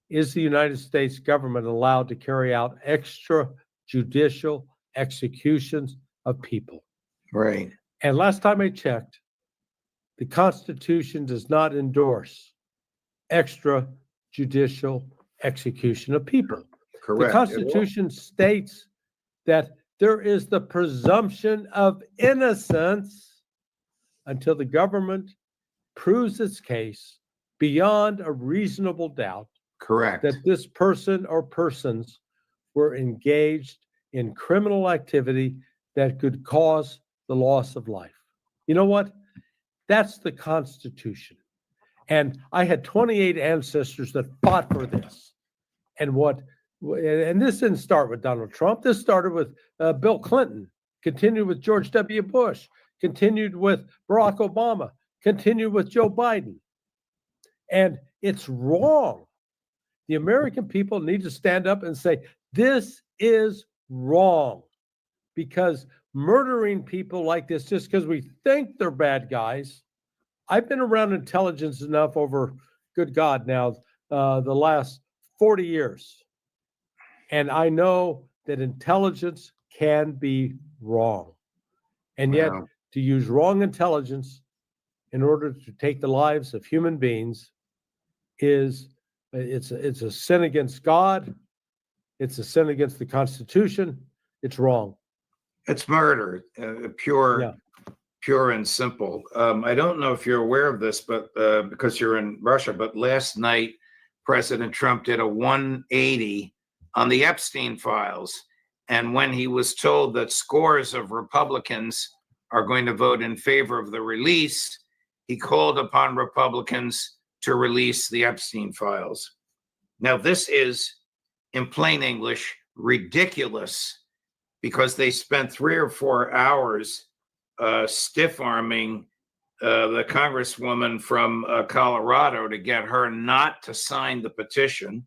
is the United States government allowed to carry out extrajudicial executions of people. Right. And last time I checked, the Constitution does not endorse extrajudicial execution of people. Correct. The Constitution states that there is the presumption of innocence until the government proves its case beyond a reasonable doubt. Correct. That this person or persons were engaged in criminal activity that could cause the loss of life. You know what? That's the Constitution. And I had 28 ancestors that fought for this. And this didn't start with Donald Trump. This started with Bill Clinton, continued with George W. Bush, continued with Barack Obama, continued with Joe Biden. And it's wrong. The American people need to stand up and say, this is wrong. Because murdering people like this just because we think they're bad guys. I've been around intelligence enough over, good God, now, the last 40 years. And I know that intelligence can be wrong. And yet, to use wrong intelligence in order to take the lives of human beings it's a sin against God. It's a sin against the Constitution. It's wrong. It's murder, pure and simple. I don't know if you're aware of this, but because you're in Russia, but last night, President Trump did a 180 on the Epstein files. And when he was told that scores of Republicans are going to vote in favor of the release, he called upon Republicans to release the Epstein files. Now, this is, in plain English, ridiculous, because they spent 3 or 4 hours stiff-arming the congresswoman from Colorado to get her not to sign the petition.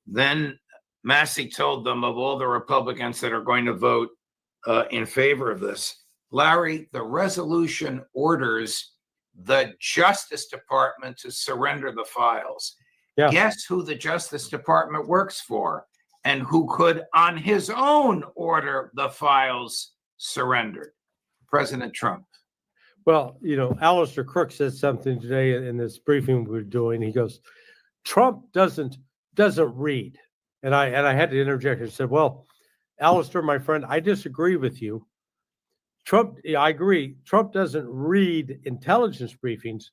Then Massey told them of all the Republicans that are going to vote in favor of this. Larry, the resolution orders the Justice Department to surrender the files. Yeah. Guess who the Justice Department works for and who could, on his own, order the files surrendered? President Trump. Well, Alistair Crook said something today in this briefing we were doing. He goes, Trump doesn't read. And I had to interject and said, well, Alistair, my friend, I disagree with you. I agree. Trump doesn't read intelligence briefings,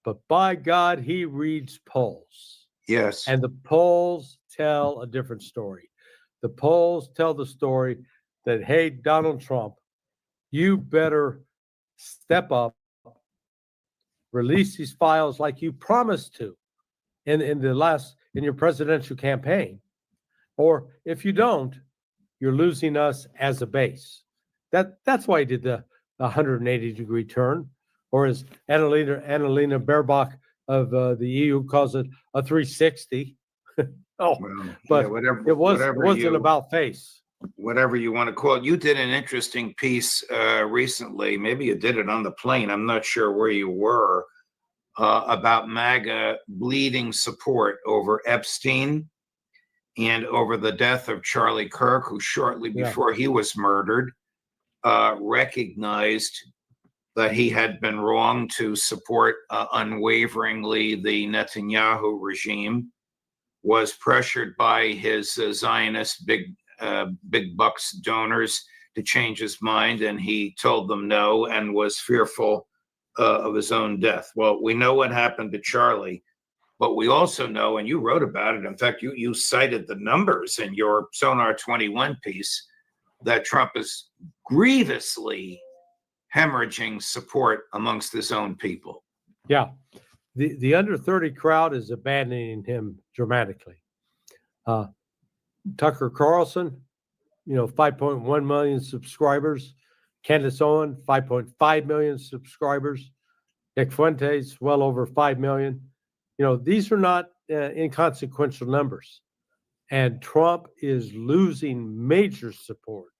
but by God, he reads polls. Yes. And the polls tell a different story. The polls tell the story that, hey, Donald Trump, you better step up, release these files like you promised to in your presidential campaign. Or if you don't, you're losing us as a base. That's why he did the 180-degree turn, or as Annalena Baerbock of the EU calls it, a 360. But yeah, it wasn't about face. Whatever you want to call it. You did an interesting piece recently. Maybe you did it on the plane. I'm not sure where you were, about MAGA bleeding support over Epstein and over the death of Charlie Kirk, who shortly before he was murdered, recognized that he had been wrong to support unwaveringly the Netanyahu regime, was pressured by his Zionist big bucks donors to change his mind, and he told them no and was fearful of his own death. Well, we know what happened to Charlie, but we also know, and you wrote about it, in fact, you cited the numbers in your Sonar 21 piece, that Trump is grievously hemorrhaging support amongst his own people. Yeah. The under 30 crowd is abandoning him dramatically. Tucker Carlson, 5.1 million subscribers. Candace Owen, 5.5 million subscribers. Nick Fuentes, well over 5 million. These are not inconsequential numbers. And Trump is losing major support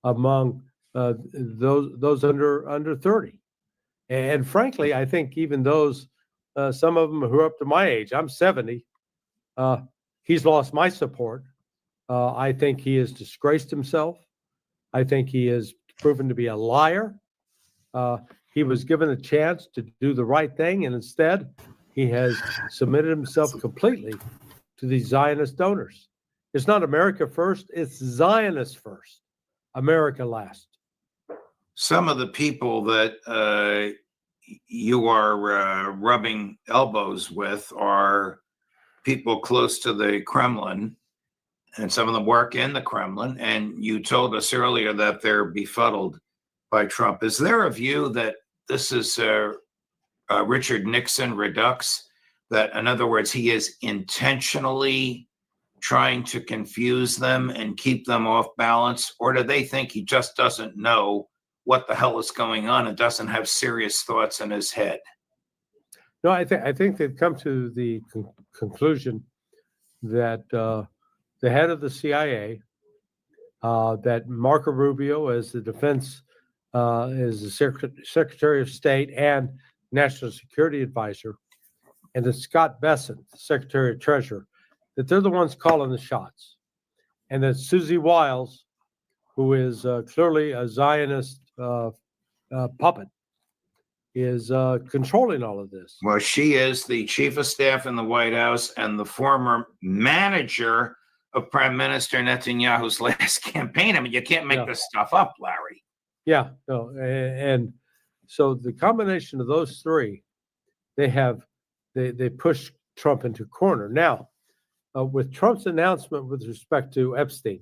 among those under 30. And frankly, I think even those, some of them who are up to my age, I'm 70, he's lost my support. I think he has disgraced himself. I think he has proven to be a liar. He was given a chance to do the right thing, and instead, he has submitted himself completely to these Zionist donors. It's not America first, it's Zionist first, America last. Some of the people that you are rubbing elbows with are people close to the Kremlin, and some of them work in the Kremlin. And you told us earlier that they're befuddled by Trump. Is there a view that this is Richard Nixon redux? That, in other words, he is intentionally trying to confuse them and keep them off balance? Or do they think he just doesn't know what the hell is going on and doesn't have serious thoughts in his head? No, I think they've come to the conclusion that the head of the CIA, that Marco Rubio as the defense, as the Secretary of State and National Security Advisor, and that Scott Bessent, the Secretary of Treasury, that they're the ones calling the shots. And that Susie Wiles, who is clearly a Zionist puppet, is controlling all of this. Well, she is the chief of staff in the White House and the former manager of Prime Minister Netanyahu's last campaign. I mean, you can't make this stuff up, Larry. Yeah, no, and so the combination of those three, they push Trump into a corner. Now, with Trump's announcement with respect to Epstein,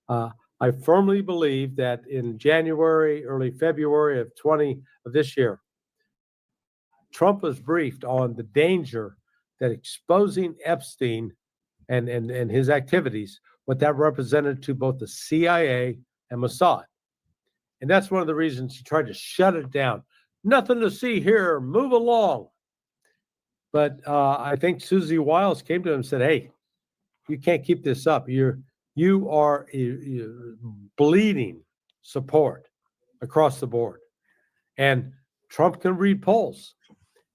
I firmly believe that in January, early February of this year, Trump was briefed on the danger that exposing Epstein and his activities, what that represented to both the CIA and Mossad. And that's one of the reasons he tried to shut it down. Nothing to see here, move along. But I think Susie Wiles came to him and said, hey, you can't keep this up. You are bleeding support across the board. And Trump can read polls.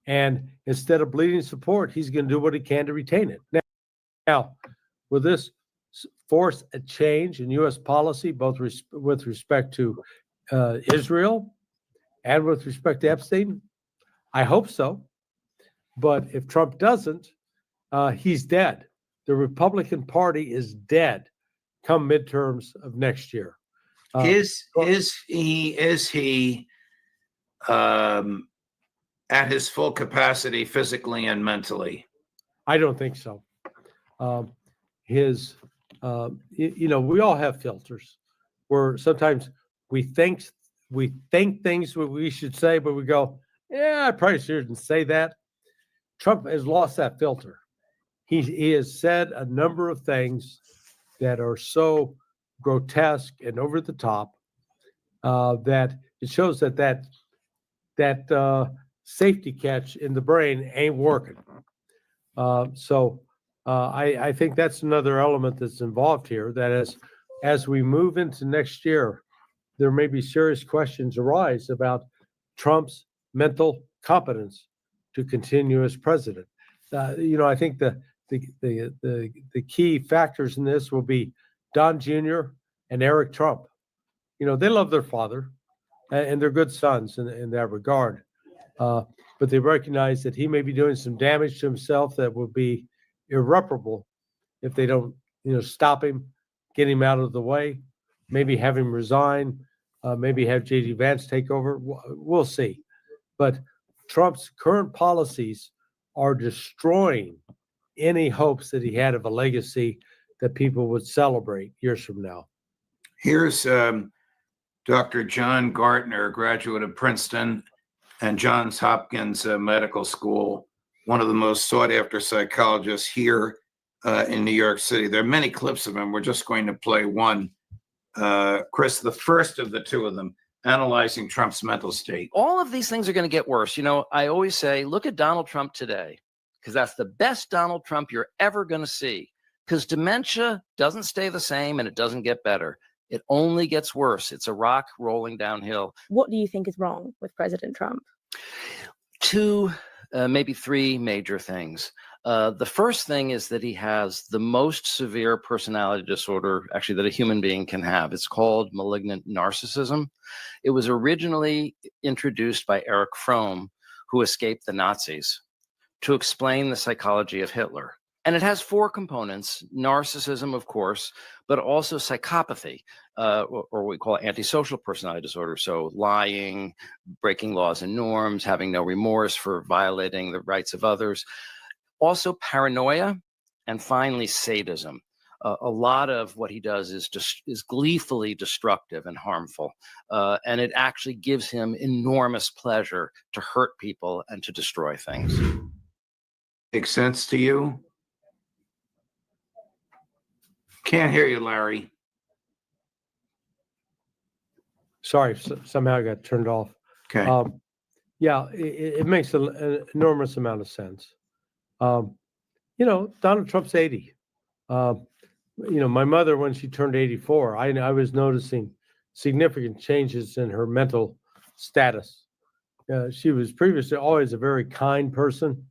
And instead of bleeding support, he's going to do what he can to retain it. Now, will this force a change in U.S. policy, both with respect to Israel and with respect to Epstein? I hope so. But if Trump doesn't, he's dead. The Republican Party is dead come midterms of next year. Is he at his full capacity physically and mentally? I don't think so. We all have filters where sometimes we think things what we should say, but we go, yeah, I probably shouldn't say that. Trump has lost that filter. He has said a number of things that are so grotesque and over the top that it shows that safety catch in the brain ain't working. So I think that's another element that's involved here, that as we move into next year, there may be serious questions arise about Trump's mental competence to continue as president. I think the key factors in this will be Don Jr. and Eric Trump. They love their father. and they're good sons in that regard. But they recognize that he may be doing some damage to himself that will be irreparable if they don't, stop him, get him out of the way, maybe have him resign, maybe have J.D. Vance take over. We'll see. But Trump's current policies are destroying any hopes that he had of a legacy that people would celebrate years from now. Here's Dr. John Gartner, graduate of Princeton and Johns Hopkins Medical School, one of the most sought after psychologists here in New York City. There are many clips of him. We're just going to play one. Chris, the first of the two of them, analyzing Trump's mental state. All of these things are going to get worse. I always say, look at Donald Trump today, because that's the best Donald Trump you're ever going to see. Because dementia doesn't stay the same and it doesn't get better. It only gets worse. It's a rock rolling downhill. What do you think is wrong with President Trump? Two, maybe three major things. The first thing is that he has the most severe personality disorder, actually, that a human being can have. It's called malignant narcissism. It was originally introduced by Erich Fromm, who escaped the Nazis, to explain the psychology of Hitler. And it has four components: narcissism, of course, but also psychopathy, or what we call antisocial personality disorder. So lying, breaking laws and norms, having no remorse for violating the rights of others. Also paranoia, and finally sadism. A lot of what he does is gleefully destructive and harmful, and it actually gives him enormous pleasure to hurt people and to destroy things. Makes sense to you? Can't hear you, Larry. Sorry, somehow I got turned off. Okay. Yeah, it makes an enormous amount of sense. Donald Trump's 80. My mother, when she turned 84, I was noticing significant changes in her mental status. She was previously always a very kind person.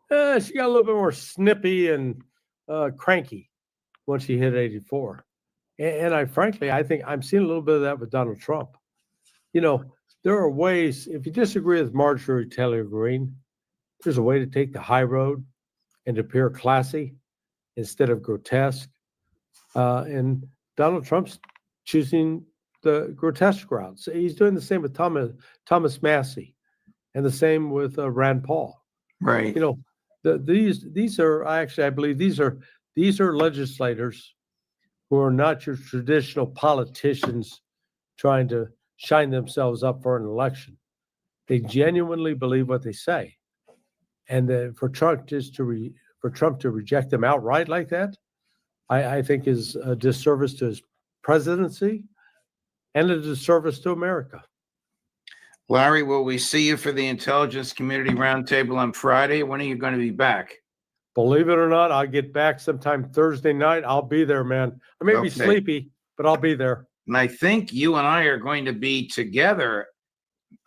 She got a little bit more snippy and cranky when she hit 84. And I think I'm seeing a little bit of that with Donald Trump. There are ways, if you disagree with Marjorie Taylor Greene, there's a way to take the high road and appear classy instead of grotesque. And Donald Trump's choosing the grotesque route. So he's doing the same with Thomas Massey, and the same with Rand Paul. Right. These are I believe these are legislators who are not your traditional politicians trying to shine themselves up for an election. They genuinely believe what they say. And for Trump to reject them outright like that, I think is a disservice to his presidency and a disservice to America. Larry, will we see you for the Intelligence Community Roundtable on Friday? When are you going to be back? Believe it or not, I'll get back sometime Thursday night. I'll be there, man. I may be sleepy, but I'll be there. And I think you and I are going to be together,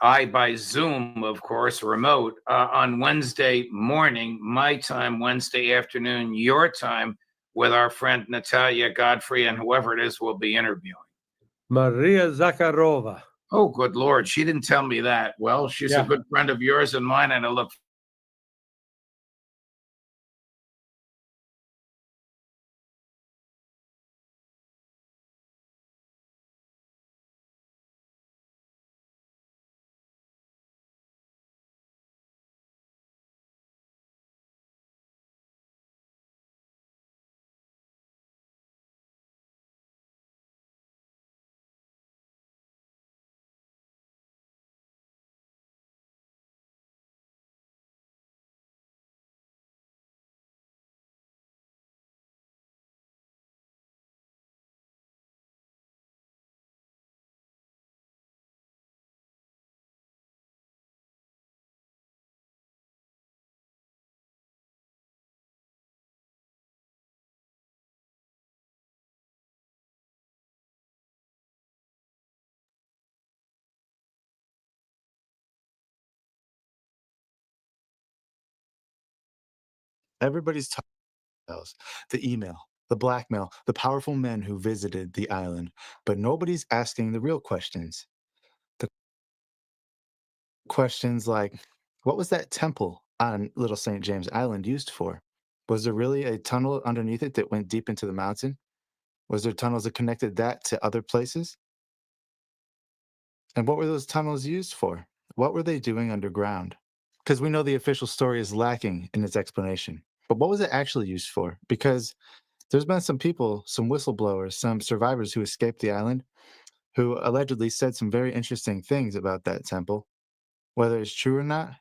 I by Zoom, of course, remote, on Wednesday morning, my time, Wednesday afternoon, your time, with our friend Natalia Godfrey and whoever it is we'll be interviewing. Maria Zakharova. Oh, good Lord. She didn't tell me that. Well, she's a good friend of yours and mine, and I look Everybody's talking about the email, the blackmail, the powerful men who visited the island, but nobody's asking the real questions. questions like, what was that temple on Little St. James Island used for? Was there really a tunnel underneath it that went deep into the mountain? Was there tunnels that connected that to other places? And what were those tunnels used for? What were they doing underground? Because we know the official story is lacking in its explanation. But what was it actually used for? Because there's been some people, some whistleblowers, some survivors who escaped the island who allegedly said some very interesting things about that temple. Whether it's true or not,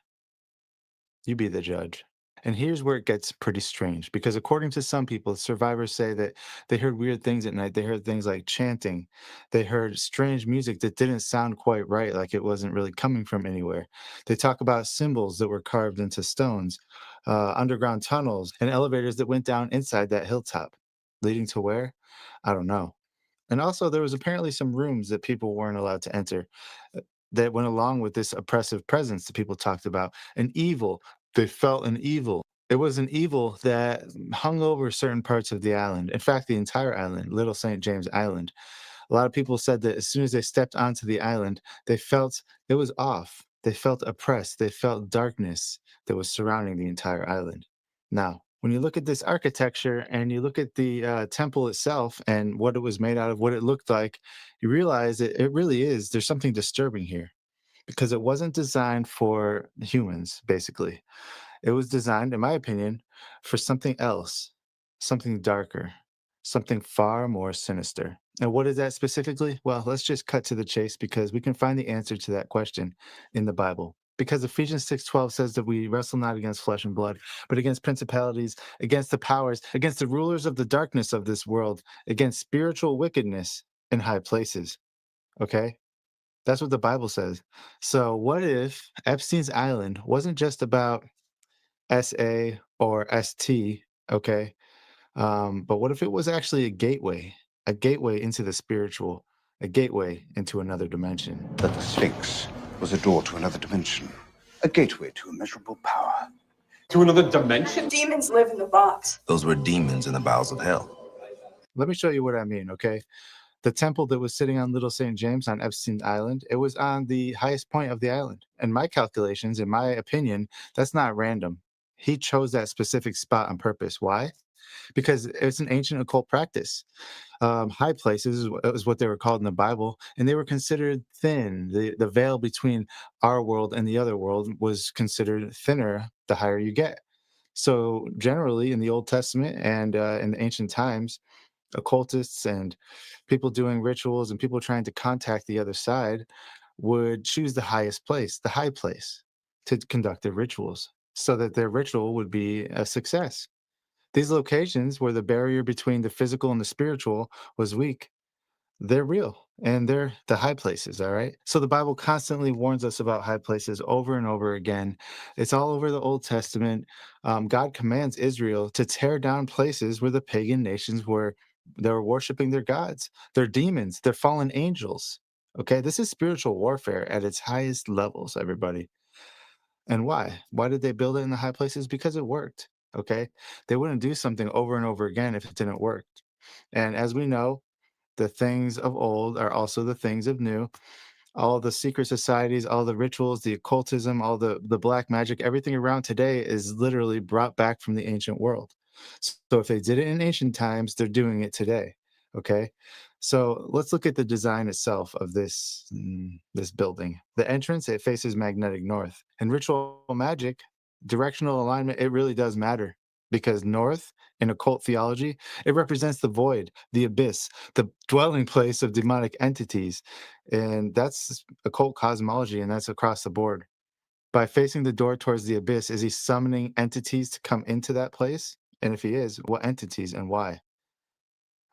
you be the judge. And here's where it gets pretty strange because, according to some people, survivors say that they heard weird things at night. They heard things like chanting. They heard strange music that didn't sound quite right, like it wasn't really coming from anywhere. They talk about symbols that were carved into stones, underground tunnels, and elevators that went down inside that hilltop. Leading to where? I don't know. And also, there was apparently some rooms that people weren't allowed to enter that went along with this oppressive presence that people talked about. An evil. They felt an evil. It was an evil that hung over certain parts of the island. In fact, the entire island, Little St. James Island. A lot of people said that as soon as they stepped onto the island, they felt it was off. They felt oppressed. They felt darkness that was surrounding the entire island. Now, when you look at this architecture and you look at the temple itself and what it was made out of, what it looked like, you realize that it really is, there's something disturbing here because it wasn't designed for humans, basically. It was designed, in my opinion, for something else, something darker, something far more sinister. And what is that specifically? Well, let's just cut to the chase because we can find the answer to that question in the Bible. Because Ephesians 6:12 says that we wrestle not against flesh and blood, but against principalities, against the powers, against the rulers of the darkness of this world, against spiritual wickedness in high places. Okay? That's what the Bible says. So, what if Epstein's Island wasn't just about SA or ST, okay? But what if it was actually a gateway into the spiritual, a gateway into another dimension? That the Sphinx was a door to another dimension, a gateway to immeasurable power. To another dimension? Demons live in the box. Those were demons in the bowels of hell. Let me show you what I mean, okay? The temple that was sitting on Little St. James on Epstein Island, it was on the highest point of the island. And my calculations, in my opinion, that's not random. He chose that specific spot on purpose. Why? Because it's an ancient occult practice. High places is what they were called in the Bible, and they were considered thin. The veil between our world and the other world was considered thinner the higher you get. So generally, in the Old Testament and in the ancient times, occultists and people doing rituals and people trying to contact the other side would choose the highest place, the high place, to conduct their rituals so that their ritual would be a success. These locations where the barrier between the physical and the spiritual was weak, they're real and they're the high places, all right? So the Bible constantly warns us about high places over and over again. It's all over the Old Testament. God commands Israel to tear down places where the pagan nations were they were worshiping their gods, their demons, their fallen angels. Okay, this is spiritual warfare at its highest levels, everybody. And why? Why did they build it in the high places? Because it worked. Okay. They wouldn't do something over and over again if it didn't work. And as we know, the things of old are also the things of new. All the secret societies, all the rituals, the occultism, all the black magic, everything around today is literally brought back from the ancient world. So if they did it in ancient times, they're doing it today. Okay. So let's look at the design itself of this building. The entrance, it faces magnetic north. In ritual magic, directional alignment, it really does matter because north in occult theology, it represents the void, the abyss, the dwelling place of demonic entities. And that's occult cosmology, and that's across the board. By facing the door towards the abyss, is he summoning entities to come into that place? And if he is, what entities and why?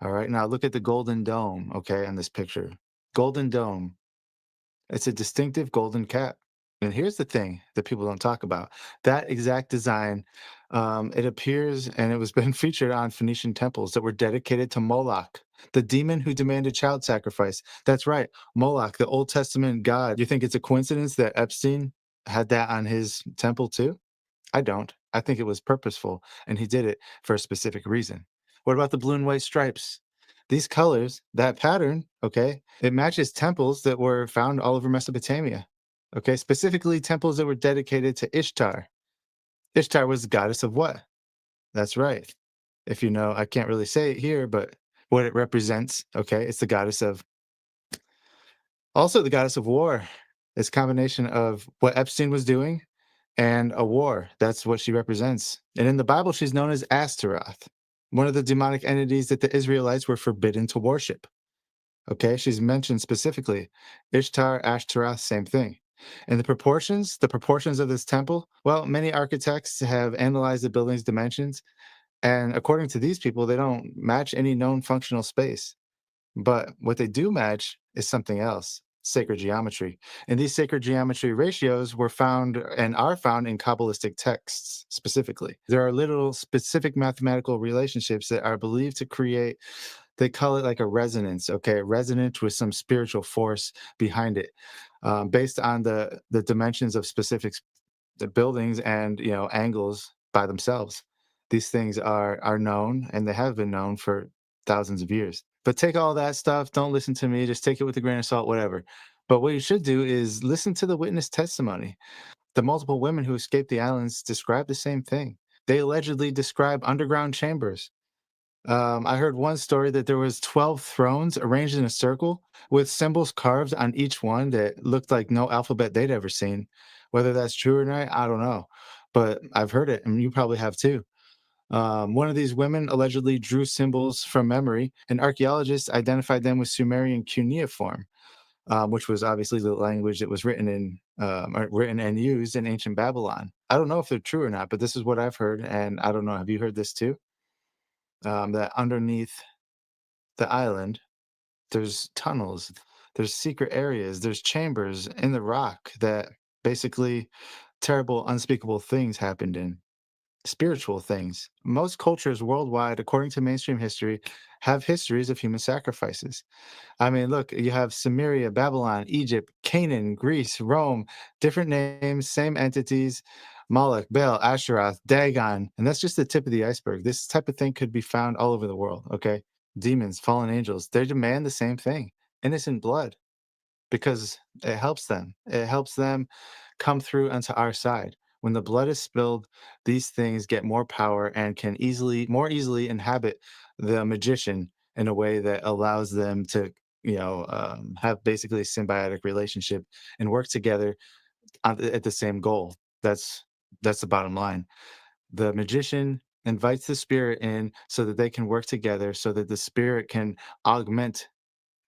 All right, now look at the golden dome, okay, on this picture. Golden dome. It's a distinctive golden cap. And here's the thing that people don't talk about. That exact design, it appears and it was been featured on Phoenician temples that were dedicated to Moloch, the demon who demanded child sacrifice. That's right, Moloch, the Old Testament god. You think it's a coincidence that Epstein had that on his temple too? I don't. I think it was purposeful, and he did it for a specific reason. What about the blue and white stripes? These colors, that pattern, okay, it matches temples that were found all over Mesopotamia. Okay, specifically temples that were dedicated to Ishtar. Ishtar was the goddess of what? That's right. If you know, I can't really say it here, but what it represents, okay, it's the goddess of, also the goddess of war. It's a combination of what Epstein was doing and a war. That's what she represents. And in the Bible, she's known as Astaroth, one of the demonic entities that the Israelites were forbidden to worship. Okay, she's mentioned specifically. Ishtar, Ashtaroth, same thing. And the proportions of this temple, well, many architects have analyzed the building's dimensions, and according to these people, they don't match any known functional space. But what they do match is something else, sacred geometry. And these sacred geometry ratios were found and are found in Kabbalistic texts specifically. There are little specific mathematical relationships that are believed to create, they call it like a resonance, okay? Resonant with some spiritual force behind it, based on the dimensions of specific the buildings and, you know, angles by themselves. These things are known, and they have been known for thousands of years. But take all that stuff, don't listen to me, just take it with a grain of salt, whatever. But what you should do is listen to the witness testimony. The multiple women who escaped the islands describe the same thing. They allegedly describe underground chambers. I heard one story that there was 12 thrones arranged in a circle with symbols carved on each one that looked like no alphabet they'd ever seen. Whether that's true or not, I don't know. But I've heard it, and you probably have too. One of these women allegedly drew symbols from memory, and archaeologists identified them with Sumerian cuneiform, which was obviously the language that was written in, written and used in ancient Babylon. I don't know if they're true or not, but this is what I've heard, and I don't know. Have you heard this too? That underneath the island, there's tunnels, there's secret areas, there's chambers in the rock that basically terrible, unspeakable things happened in. Spiritual things. Most cultures worldwide, according to mainstream history, have histories of human sacrifices. I mean, look, you have Samaria, Babylon, Egypt, Canaan, Greece, Rome, different names, same entities, Moloch, Baal, Asheroth, Dagon, and that's just the tip of the iceberg. This type of thing could be found all over the world, okay? Demons, fallen angels, they demand the same thing, innocent blood, because it helps them. It helps them come through onto our side. When the blood is spilled, these things get more power and can more easily inhabit the magician in a way that allows them to, have basically a symbiotic relationship and work together at the same goal. That's the bottom line. The magician invites the spirit in so that they can work together, so that the spirit can augment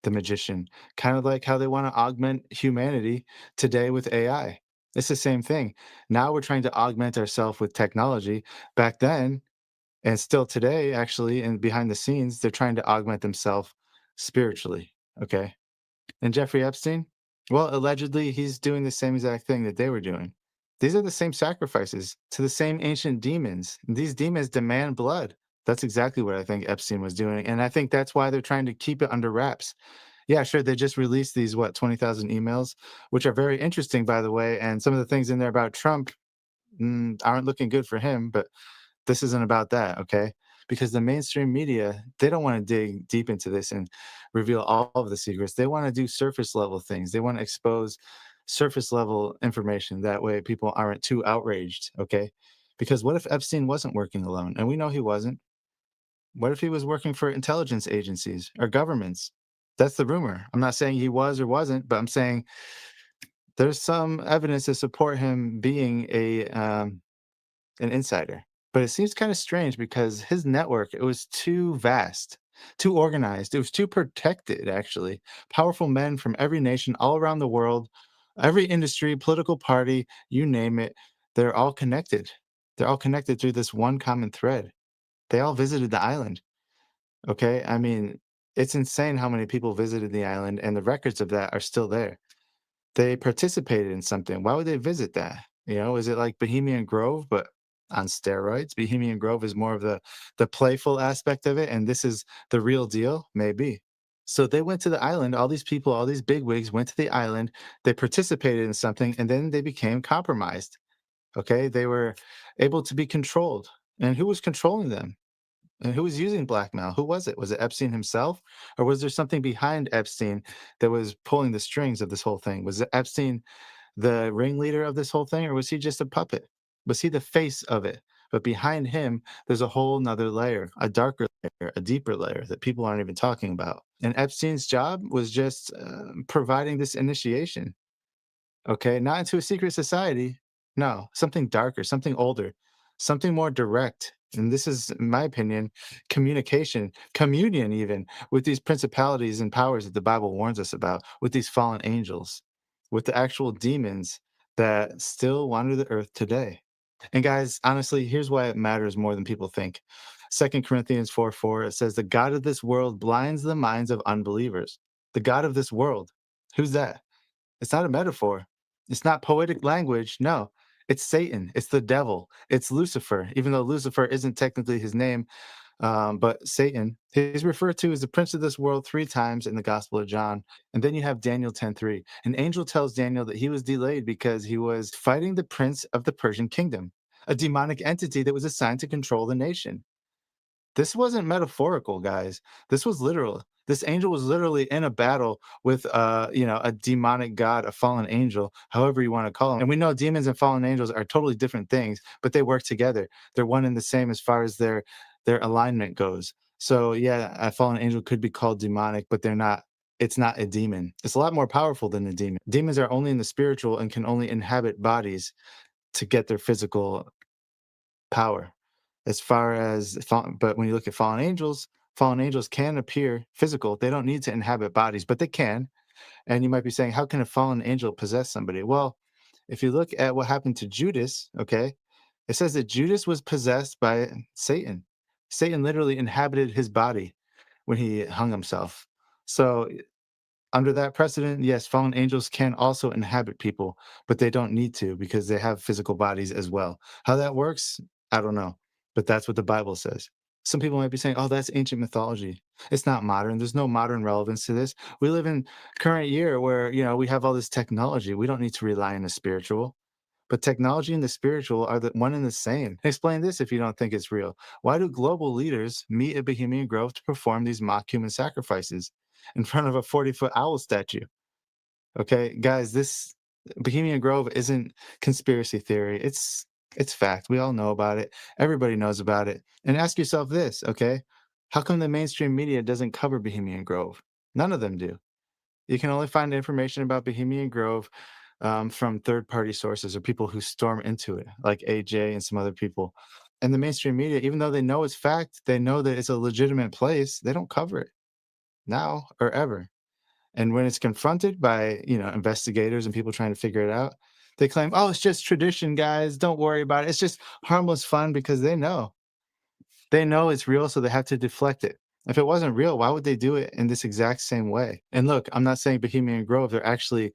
the magician, kind of like how they want to augment humanity today with AI. It's the same thing. Now we're trying to augment ourselves with technology. Back then, and still today, actually, and behind the scenes, they're trying to augment themselves spiritually. Okay. And Jeffrey Epstein, well, allegedly, he's doing the same exact thing that they were doing. These are the same sacrifices to the same ancient demons. These demons demand blood. That's exactly what I think Epstein was doing. And I think that's why they're trying to keep it under wraps. Yeah, sure. They just released these, 20,000 emails, which are very interesting, by the way. And some of the things in there about Trump aren't looking good for him, but this isn't about that, okay? Because the mainstream media, they don't want to dig deep into this and reveal all of the secrets. They want to do surface level things. They want to expose surface level information. That way people aren't too outraged, okay? Because what if Epstein wasn't working alone? And we know he wasn't. What if he was working for intelligence agencies or governments? That's the rumor. I'm not saying he was or wasn't, but I'm saying there's some evidence to support him being an insider. But it seems kind of strange because his network, it was too vast, too organized. It was too protected, actually. Powerful men from every nation all around the world, every industry, political party, you name it, they're all connected. They're all connected through this one common thread. They all visited the island. Okay. I mean, it's insane how many people visited the island, and the records of that are still there. They participated in something. Why would they visit that? Is it like Bohemian Grove, but on steroids? Bohemian Grove is more of the playful aspect of it, and this is the real deal, maybe. So they went to the island. All these people, all these bigwigs went to the island. They participated in something, and then they became compromised. Okay, they were able to be controlled, and who was controlling them? And who was using blackmail? Who was it? Was it Epstein himself? Or was there something behind Epstein that was pulling the strings of this whole thing? Was it Epstein the ringleader of this whole thing, or was he just a puppet? Was he the face of it? But behind him, there's a whole nother layer, a darker layer, a deeper layer that people aren't even talking about. And Epstein's job was just providing this initiation. Okay, not into a secret society. No, something darker, something older, something more direct. And this is, in my opinion, communication, communion, even with these principalities and powers that the Bible warns us about, with these fallen angels, with the actual demons that still wander the earth today. And guys, honestly, here's why it matters more than people think. 2 Corinthians 4:4, it says, the God of this world blinds the minds of unbelievers. The God of this world. Who's that? It's not a metaphor. It's not poetic language. No, it's Satan. It's the devil. It's Lucifer, even though Lucifer isn't technically his name, but Satan. He's referred to as the prince of this world 3 times in the Gospel of John. And then you have Daniel 10:3. An angel tells Daniel that he was delayed because he was fighting the prince of the Persian kingdom, a demonic entity that was assigned to control the nation. This wasn't metaphorical, guys. This was literal. This angel was literally in a battle with a demonic god, a fallen angel, however you want to call him. And we know demons and fallen angels are totally different things, but they work together. They're one and the same as far as their alignment goes. So yeah, a fallen angel could be called demonic, but they're not. It's not a demon. It's a lot more powerful than a demon. Demons are only in the spiritual and can only inhabit bodies to get their physical power. As far as, but when you look at fallen angels can appear physical. They don't need to inhabit bodies, but they can. And you might be saying, how can a fallen angel possess somebody? Well, if you look at what happened to Judas, okay, it says that Judas was possessed by Satan. Satan literally inhabited his body when he hung himself. So under that precedent, yes, fallen angels can also inhabit people, but they don't need to because they have physical bodies as well. How that works, I don't know, but that's what the Bible says. Some people might be saying, oh, that's ancient mythology. It's not modern. There's no modern relevance to this. We live in current year where, we have all this technology. We don't need to rely on the spiritual. But technology and the spiritual are the one and the same. Explain this if you don't think it's real. Why do global leaders meet at Bohemian Grove to perform these mock human sacrifices in front of a 40-foot owl statue? Okay, guys, this Bohemian Grove isn't conspiracy theory. It's fact. We all know about it. Everybody knows about it. And ask yourself this, okay? How come the mainstream media doesn't cover Bohemian Grove? None of them do. You can only find information about Bohemian Grove from third-party sources or people who storm into it, like AJ and some other people. And the mainstream media, even though they know it's fact, they know that it's a legitimate place, they don't cover it now or ever. And when it's confronted by, investigators and people trying to figure it out, they claim, oh, it's just tradition, guys. Don't worry about it. It's just harmless fun, because they know. They know it's real, so they have to deflect it. If it wasn't real, why would they do it in this exact same way? And look, I'm not saying Bohemian Grove, they're actually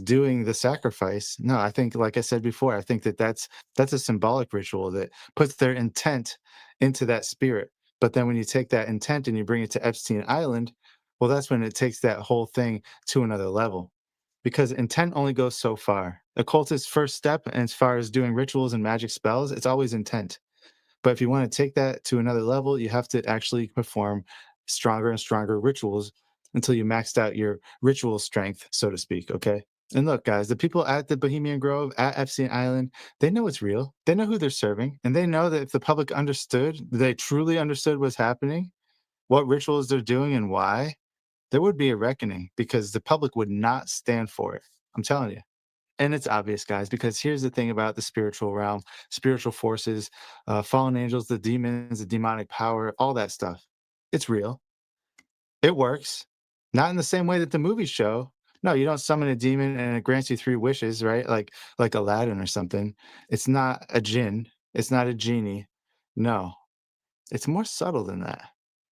doing the sacrifice. No, I think, like I said before, I think that's a symbolic ritual that puts their intent into that spirit. But then when you take that intent and you bring it to Epstein Island, well, that's when it takes that whole thing to another level, because intent only goes so far. The cultist's first step, as far as doing rituals and magic spells, it's always intent. But if you want to take that to another level, you have to actually perform stronger and stronger rituals until you maxed out your ritual strength, so to speak. Okay. And look, guys, the people at the Bohemian Grove, at Epstein Island, they know it's real. They know who they're serving. And they know that if the public understood, they truly understood what's happening, what rituals they're doing and why, there would be a reckoning, because the public would not stand for it. I'm telling you. And it's obvious, guys, because here's the thing about the spiritual realm, spiritual forces, fallen angels, the demons, the demonic power, all that stuff. It's real. It works. Not in the same way that the movies show. No, you don't summon a demon and it grants you 3 wishes, right? Like Aladdin or something. It's not a jinn. It's not a genie. No, it's more subtle than that.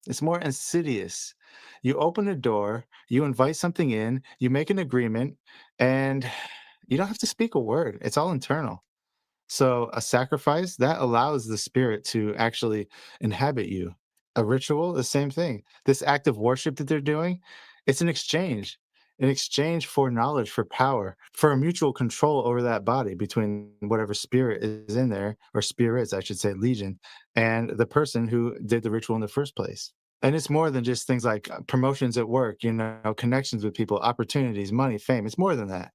It's more insidious. You open a door, you invite something in, you make an agreement, and you don't have to speak a word. It's all internal. So a sacrifice that allows the spirit to actually inhabit you. A ritual, the same thing. This act of worship that they're doing, it's an exchange for knowledge, for power, for a mutual control over that body between whatever spirit is in there, or spirits, I should say, legion, and the person who did the ritual in the first place. And it's more than just things like promotions at work, connections with people, opportunities, money, fame. It's more than that.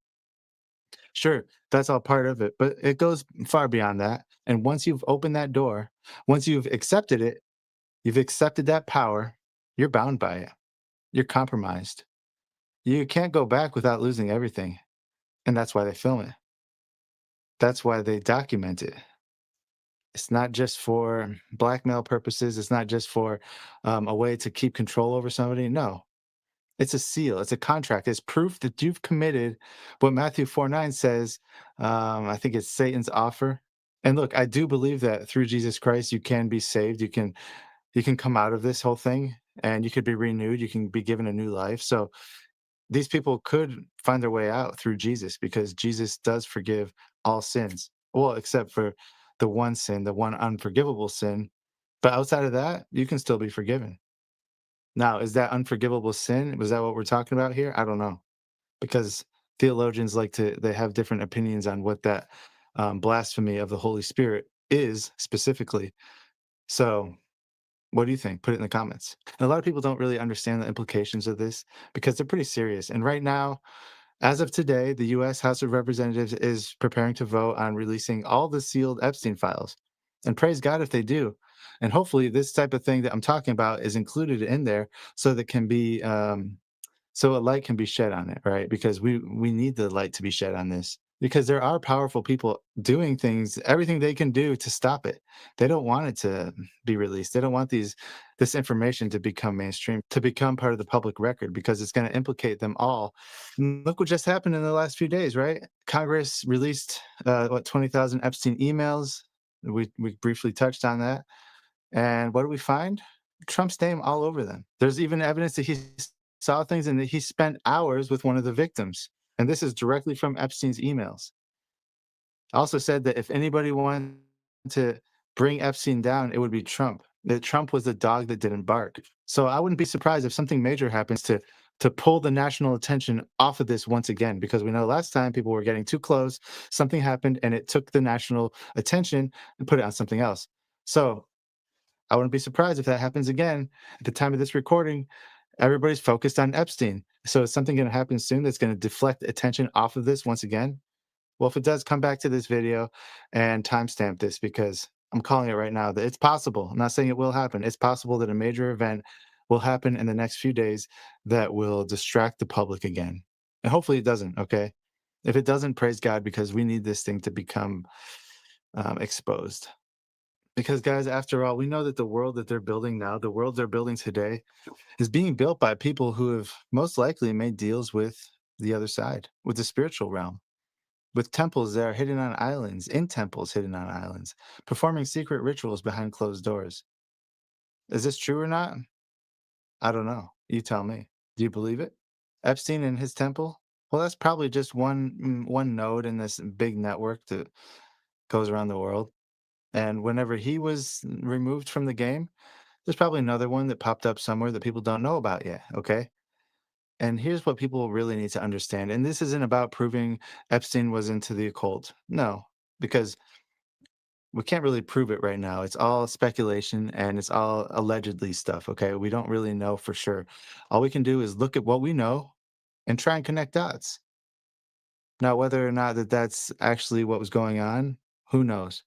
Sure, that's all part of it, but it goes far beyond that. And once you've opened that door, once you've accepted it, you've accepted that power, you're bound by it. You're compromised. You can't go back without losing everything. And that's why they film it. That's why they document it. It's not just for blackmail purposes. It's not just for a way to keep control over somebody. No, it's a seal. It's a contract. It's proof that you've committed what Matthew 4:9 says. I think it's Satan's offer. And look, I do believe that through Jesus Christ, you can be saved. You can come out of this whole thing and you could be renewed. You can be given a new life. So these people could find their way out through Jesus because Jesus does forgive all sins. Well, except for the one sin, the one unforgivable sin. But outside of that, you can still be forgiven. Now, is that unforgivable sin? Was that what we're talking about here? I don't know. Because theologians they have different opinions on what that blasphemy of the Holy Spirit is specifically. So, what do you think? Put it in the comments. And a lot of people don't really understand the implications of this because they're pretty serious. And right now, as of today, the U.S. House of Representatives is preparing to vote on releasing all the sealed Epstein files. And praise God if they do. And hopefully this type of thing that I'm talking about is included in there so that can be so a light can be shed on it, right? Because we need the light to be shed on this. Because there are powerful people doing things, everything they can do to stop it. They don't want it to be released. They don't want this information to become mainstream, to become part of the public record, because it's going to implicate them all. And look what just happened in the last few days, right? Congress released 20,000 Epstein emails. We briefly touched on that. And what do we find? Trump's name all over them. There's even evidence that he saw things and that he spent hours with one of the victims. And this is directly from Epstein's emails. Also said that if anybody wanted to bring Epstein down, it would be Trump. That Trump was the dog that didn't bark. So I wouldn't be surprised if something major happens to pull the national attention off of this once again, because we know last time people were getting too close, something happened and it took the national attention and put it on something else. So I wouldn't be surprised if that happens again. At the time of this recording, everybody's focused on Epstein. So is something going to happen soon that's going to deflect attention off of this once again? Well, if it does, come back to this video and timestamp this, because I'm calling it right now that it's possible. I'm not saying it will happen. It's possible that a major event will happen in the next few days that will distract the public again. And hopefully it doesn't, okay? If it doesn't, praise God, because we need this thing to become exposed. Because, guys, after all, we know that the world that they're building now, the world they're building today, is being built by people who have most likely made deals with the other side, with the spiritual realm, with temples that are hidden on islands, in temples hidden on islands, performing secret rituals behind closed doors. Is this true or not? I don't know. You tell me. Do you believe it? Epstein and his temple? Well, that's probably just one node in this big network that goes around the world. And whenever he was removed from the game, there's probably another one that popped up somewhere that people don't know about yet, okay? And here's what people really need to understand. And this isn't about proving Epstein was into the occult. No, because we can't really prove it right now. It's all speculation and it's all allegedly stuff, okay? We don't really know for sure. All we can do is look at what we know and try and connect dots. Now, whether or not that's actually what was going on, who knows?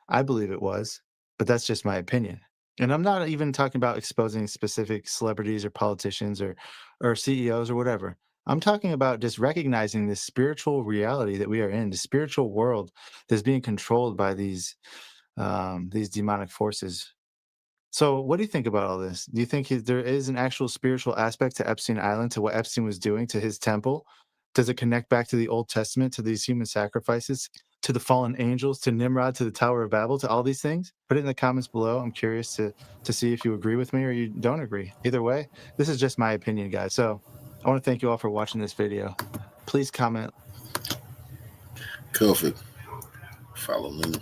I believe it was, but that's just my opinion. And I'm not even talking about exposing specific celebrities or politicians or CEOs or whatever. I'm talking about just recognizing this spiritual reality that we are in, the spiritual world that's being controlled by these demonic forces. So what do you think about all this? Do you think there is an actual spiritual aspect to Epstein Island, to what Epstein was doing to his temple? Does it connect back to the Old Testament, to these human sacrifices, to the fallen angels, to Nimrod, to the Tower of Babel, to all these things? Put it in the comments below. I'm curious to see if you agree with me or you don't agree. Either way, this is just my opinion, guys. So I want to thank you all for watching this video. Please comment. Kofi, follow me.